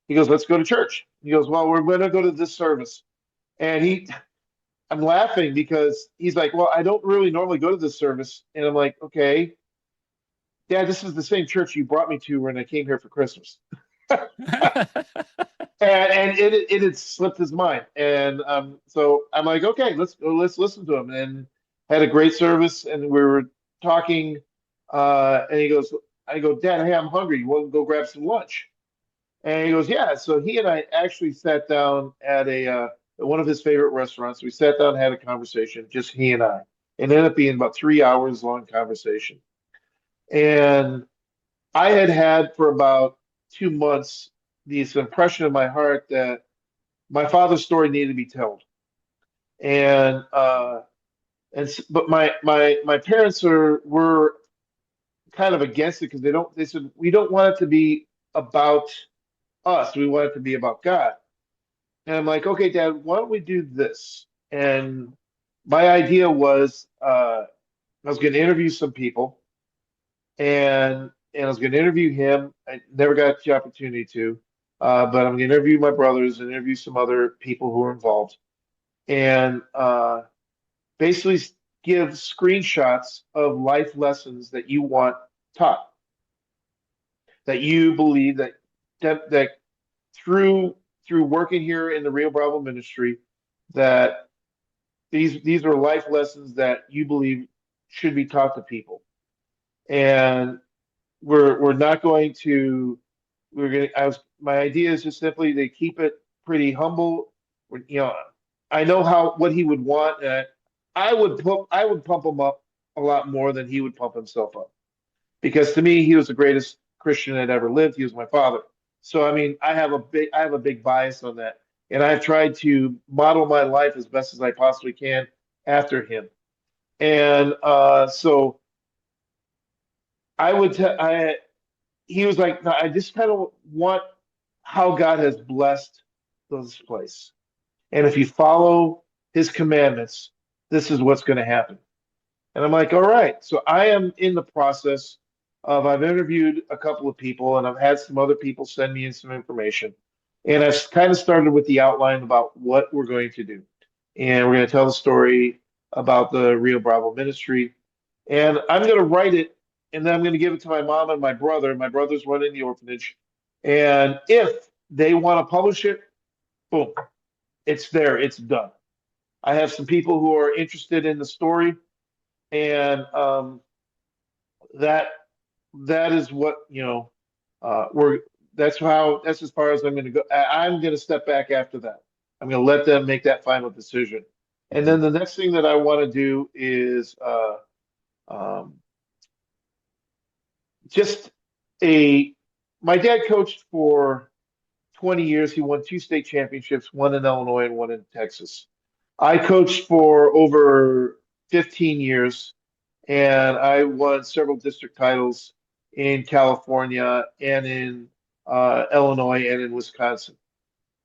Speaker 2: He goes, let's go to church. He goes, well, we're going to go to this service. And I'm laughing because he's like, well, I don't really normally go to this service. And I'm like, okay, Dad, this is the same church you brought me to when I came here for Christmas. And it had slipped his mind. And so I'm like, okay, let's listen to him. had a great service, and we were talking, and he goes, I go, Dad, hey, I'm hungry. You want to go grab some lunch? And he goes, yeah. So he and I actually sat down at a one of his favorite restaurants. We sat down and had a conversation, just he and I. It ended up being about 3 hours long conversation. And I had for about 2 months this impression in my heart that my father's story needed to be told. And but my parents were kind of against it because they said we don't want it to be about us. We want it to be about God. And I'm like, okay, Dad, why don't we do this? And my idea was I was going to interview some people, and I was going to interview him. I never got the opportunity to, but I'm going to interview my brothers and interview some other people who are involved, and basically give screenshots of life lessons that you want taught, that you believe that through working here in the Rio Bravo ministry, that these are life lessons that you believe should be taught to people. And we're not going to we're going to I was my idea is just simply to keep it pretty humble. You know, I know how what he would want, and I would pump him up a lot more than he would pump himself up, because to me he was the greatest Christian that ever lived. He was my father. So I mean, I have a big bias on that, and I've tried to model my life as best as I possibly can after him. And so I would t I he was like, no, I just kind of want how God has blessed this place. And if you follow his commandments, this is what's going to happen. And I'm like, all right. So I am in the process of, I've interviewed a couple of people, and I've had some other people send me in some information. And I've kind of started with the outline about what we're going to do. And we're going to tell the story about the Rio Bravo ministry. And I'm going to write it, and then I'm going to give it to my mom and my brother. My brother's running the orphanage. And if they want to publish it, boom, it's there, it's done. I have some people who are interested in the story, and that that is what we're that's as far as I'm going to go. I'm going to step back after that. I'm going to let them make that final decision, and then the next thing that I want to do is um, just a my dad coached for 20 years. He won two state championships, one in Illinois and one in Texas. I coached for over 15 years, and I won several district titles in California and in Illinois and in Wisconsin.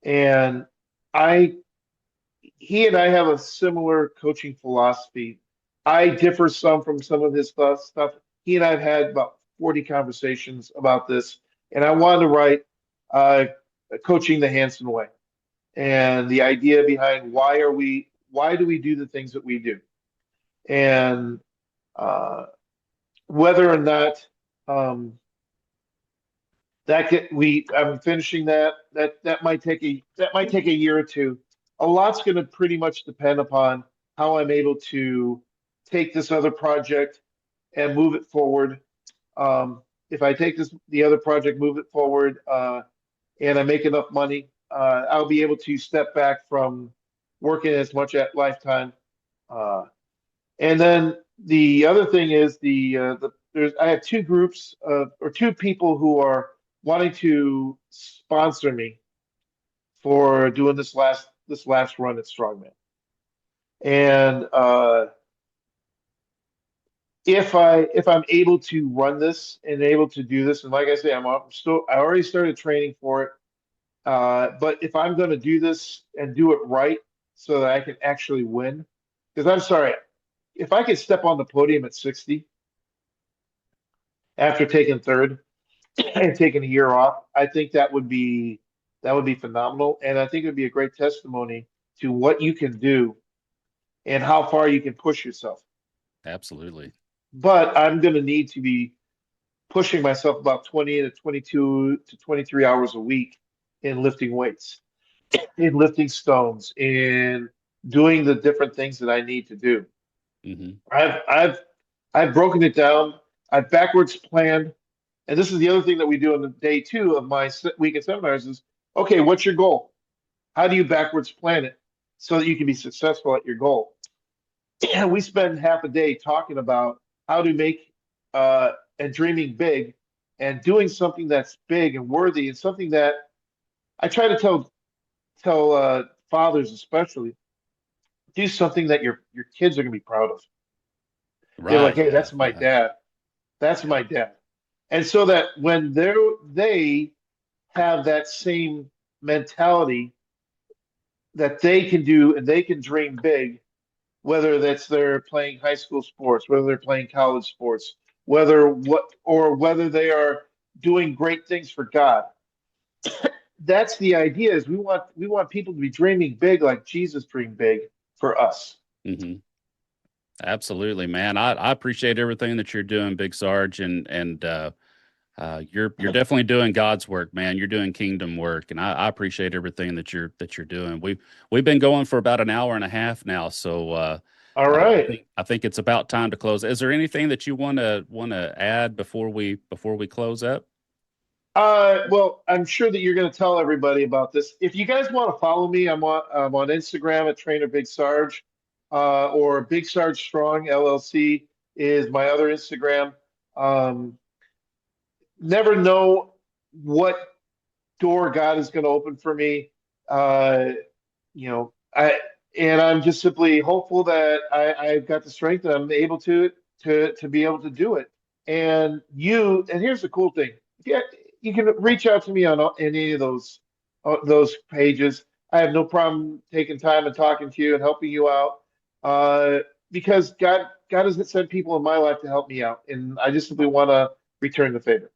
Speaker 2: And I, he and I have a similar coaching philosophy. I differ some from some of his stuff. He and I have had about 40 conversations about this, and I wanted to write uh, Coaching the Hansen Way, and the idea behind why do we do the things that we do, and whether or not um, I'm finishing that might take a year or two. A lot's going to pretty much depend upon how I'm able to take this other project and move it forward. If I take the other project, move it forward, and I make enough money, I'll be able to step back from working as much at Lifetime. Uh, and then the other thing is I have two groups or two people who are wanting to sponsor me for doing this last run at Strongman. And if I'm able to run this and able to do this, and like I say, I already started training for it. But if I'm going to do this and do it right so that I can actually win, because I'm sorry, if I could step on the podium at 60 after taking third and taking a year off, I think that would be phenomenal, and I think it would be a great testimony to what you can do and how far you can push yourself.
Speaker 1: Absolutely.
Speaker 2: But I'm going to need to be pushing myself about 20 to 22 to 23 hours a week in lifting weights, in lifting stones, in doing the different things that I need to do.
Speaker 1: Hmm.
Speaker 2: I've I've I've broken it down. I've backwards planned, and this is the other thing that we do on the day two of my weekend seminars is, okay, what's your goal? How do you backwards plan it so that you can be successful at your goal? And we spend half a day talking about how to make and dreaming big and doing something that's big and worthy and something that I try to tell fathers especially, do something that your kids are going to be proud of. They're like,
Speaker 1: Right.
Speaker 2: hey,
Speaker 1: Yeah.
Speaker 2: that's my
Speaker 1: Yeah.
Speaker 2: dad. That's
Speaker 1: Yeah.
Speaker 2: my dad. And so that when they have that same mentality that they can do and they can dream big, whether that's they're playing high school sports, whether they're playing college sports, whether they are doing great things for God. That's the idea is we want people to be dreaming big like Jesus dreamed big for us.
Speaker 1: Hmm. Absolutely, man. I appreciate everything that you're doing, Big Sarge, and you're definitely doing God's work, man. You're doing kingdom work, and I appreciate everything that you're doing. We've been going for about an hour and a half now, so
Speaker 2: All
Speaker 1: I
Speaker 2: right.
Speaker 1: think it's about time to close. Is there anything that you want to add before we close up?
Speaker 2: Well, I'm sure that you're going to tell everybody about this. If you guys want to follow me, I'm on Instagram at Trainer Big Sarge, or Big Sarge Strong LLC is my other Instagram. Um, Never know what door God is going to open for me. Uh, you know, I'm just simply hopeful that I've got the strength and I'm able to be able to do it. And here's the cool thing: yeah, you can reach out to me on any of those pages. I have no problem taking time and talking to you and helping you out, uh, because God has sent people in my life to help me out, and I just simply want to return the favor.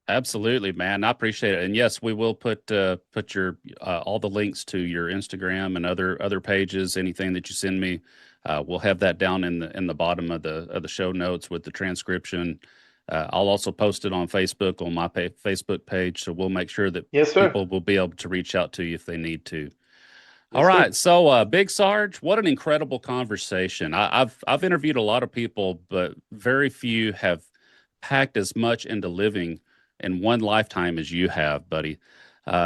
Speaker 1: Absolutely, man. I appreciate it. And yes, we will put your all the links to your Instagram and other pages. Anything that you send me, we'll have that down in the bottom of the show notes with the transcription. I'll also post it on Facebook on my Facebook page, so we'll make sure that
Speaker 2: Yes, sir.
Speaker 1: people will be able to reach out to you if they need to. All
Speaker 2: Yes, sir.
Speaker 1: right, so Big Sarge, what an incredible conversation. I've interviewed a lot of people, but very few have packed as much into living in one lifetime as you have, buddy.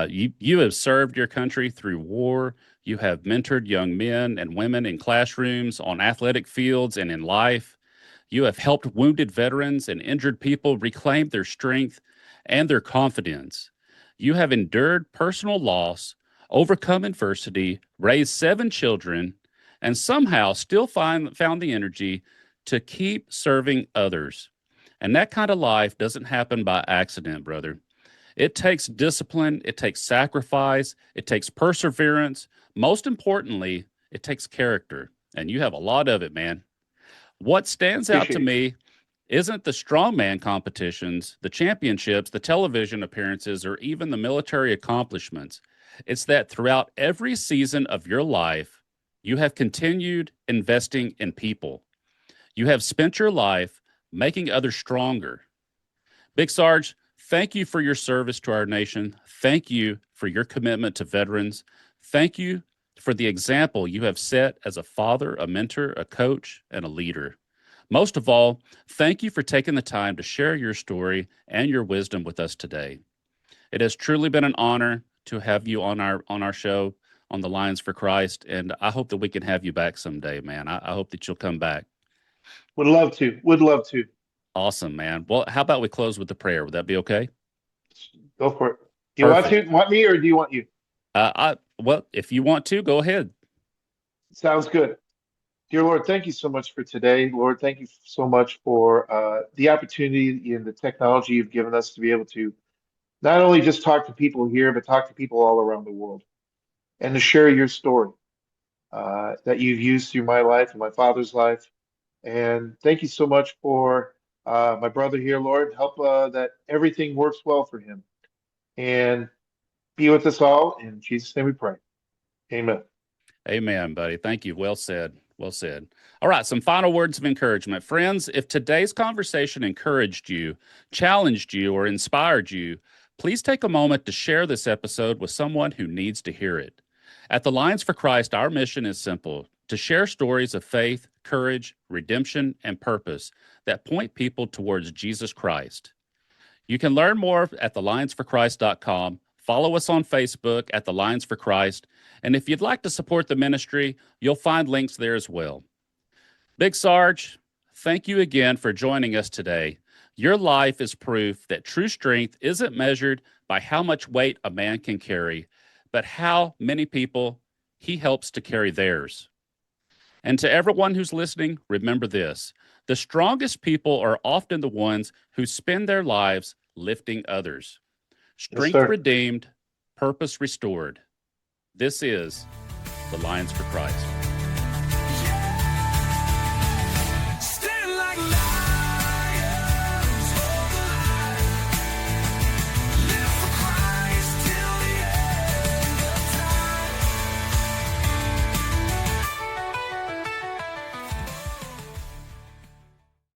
Speaker 1: You have served your country through war. You have mentored young men and women in classrooms, on athletic fields, and in life. You have helped wounded veterans and injured people reclaim their strength and their confidence. You have endured personal loss, overcome adversity, raised 7 children, and somehow still found the energy to keep serving others. And that kind of life doesn't happen by accident, brother. It takes discipline, it takes sacrifice, it takes perseverance. Most importantly, it takes character. And you have a lot of it, man. What stands out to
Speaker 2: Appreciate you.
Speaker 1: me isn't the strongman competitions, the championships, the television appearances, or even the military accomplishments. It's that throughout every season of your life, you have continued investing in people. You have spent your life making others stronger. Big Sarge, thank you for your service to our nation. Thank you for your commitment to veterans. Thank you for the example you have set as a father, a mentor, a coach, and a leader. Most of all, thank you for taking the time to share your story and your wisdom with us today. It has truly been an honor to have you on our show on the Lions for Christ, and I hope that we can have you back someday, man. I hope that you'll come back.
Speaker 2: Would love to. Would love to.
Speaker 1: Awesome, man. Well, how about we close with the prayer? Would that be okay?
Speaker 2: Go for it. Do you want
Speaker 1: Perfect.
Speaker 2: to? Want me or do you want you?
Speaker 1: Well, if you want to, go ahead.
Speaker 2: Sounds good. Dear Lord, thank you so much for today. Lord, thank you so much for the opportunity and the technology you've given us to be able to not only just talk to people here, but talk to people all around the world and to share your story that you've used through my life and my father's life. And thank you so much for my brother here, Lord. Help that everything works well for him. And be with us all. In Jesus' name we pray. Amen.
Speaker 1: Amen, buddy. Thank you. Well said. Well said. All right, some final words of encouragement. Friends, if today's conversation encouraged you, challenged you, or inspired you, please take a moment to share this episode with someone who needs to hear it. At the Lions for Christ, our mission is simple: to share stories of faith, courage, redemption, and purpose that point people towards Jesus Christ. You can learn more at thelionsforchrist.com. Follow us on Facebook at The Lions for Christ. And if you'd like to support the ministry, you'll find links there as well. Big Sarge, thank you again for joining us today. Your life is proof that true strength isn't measured by how much weight a man can carry, but how many people he helps to carry theirs. And to everyone who's listening, remember this: the strongest people are often the ones who spend their lives lifting others.
Speaker 2: Yes,
Speaker 1: Strength
Speaker 2: sir.
Speaker 1: redeemed, purpose restored. This is the Lions for Christ.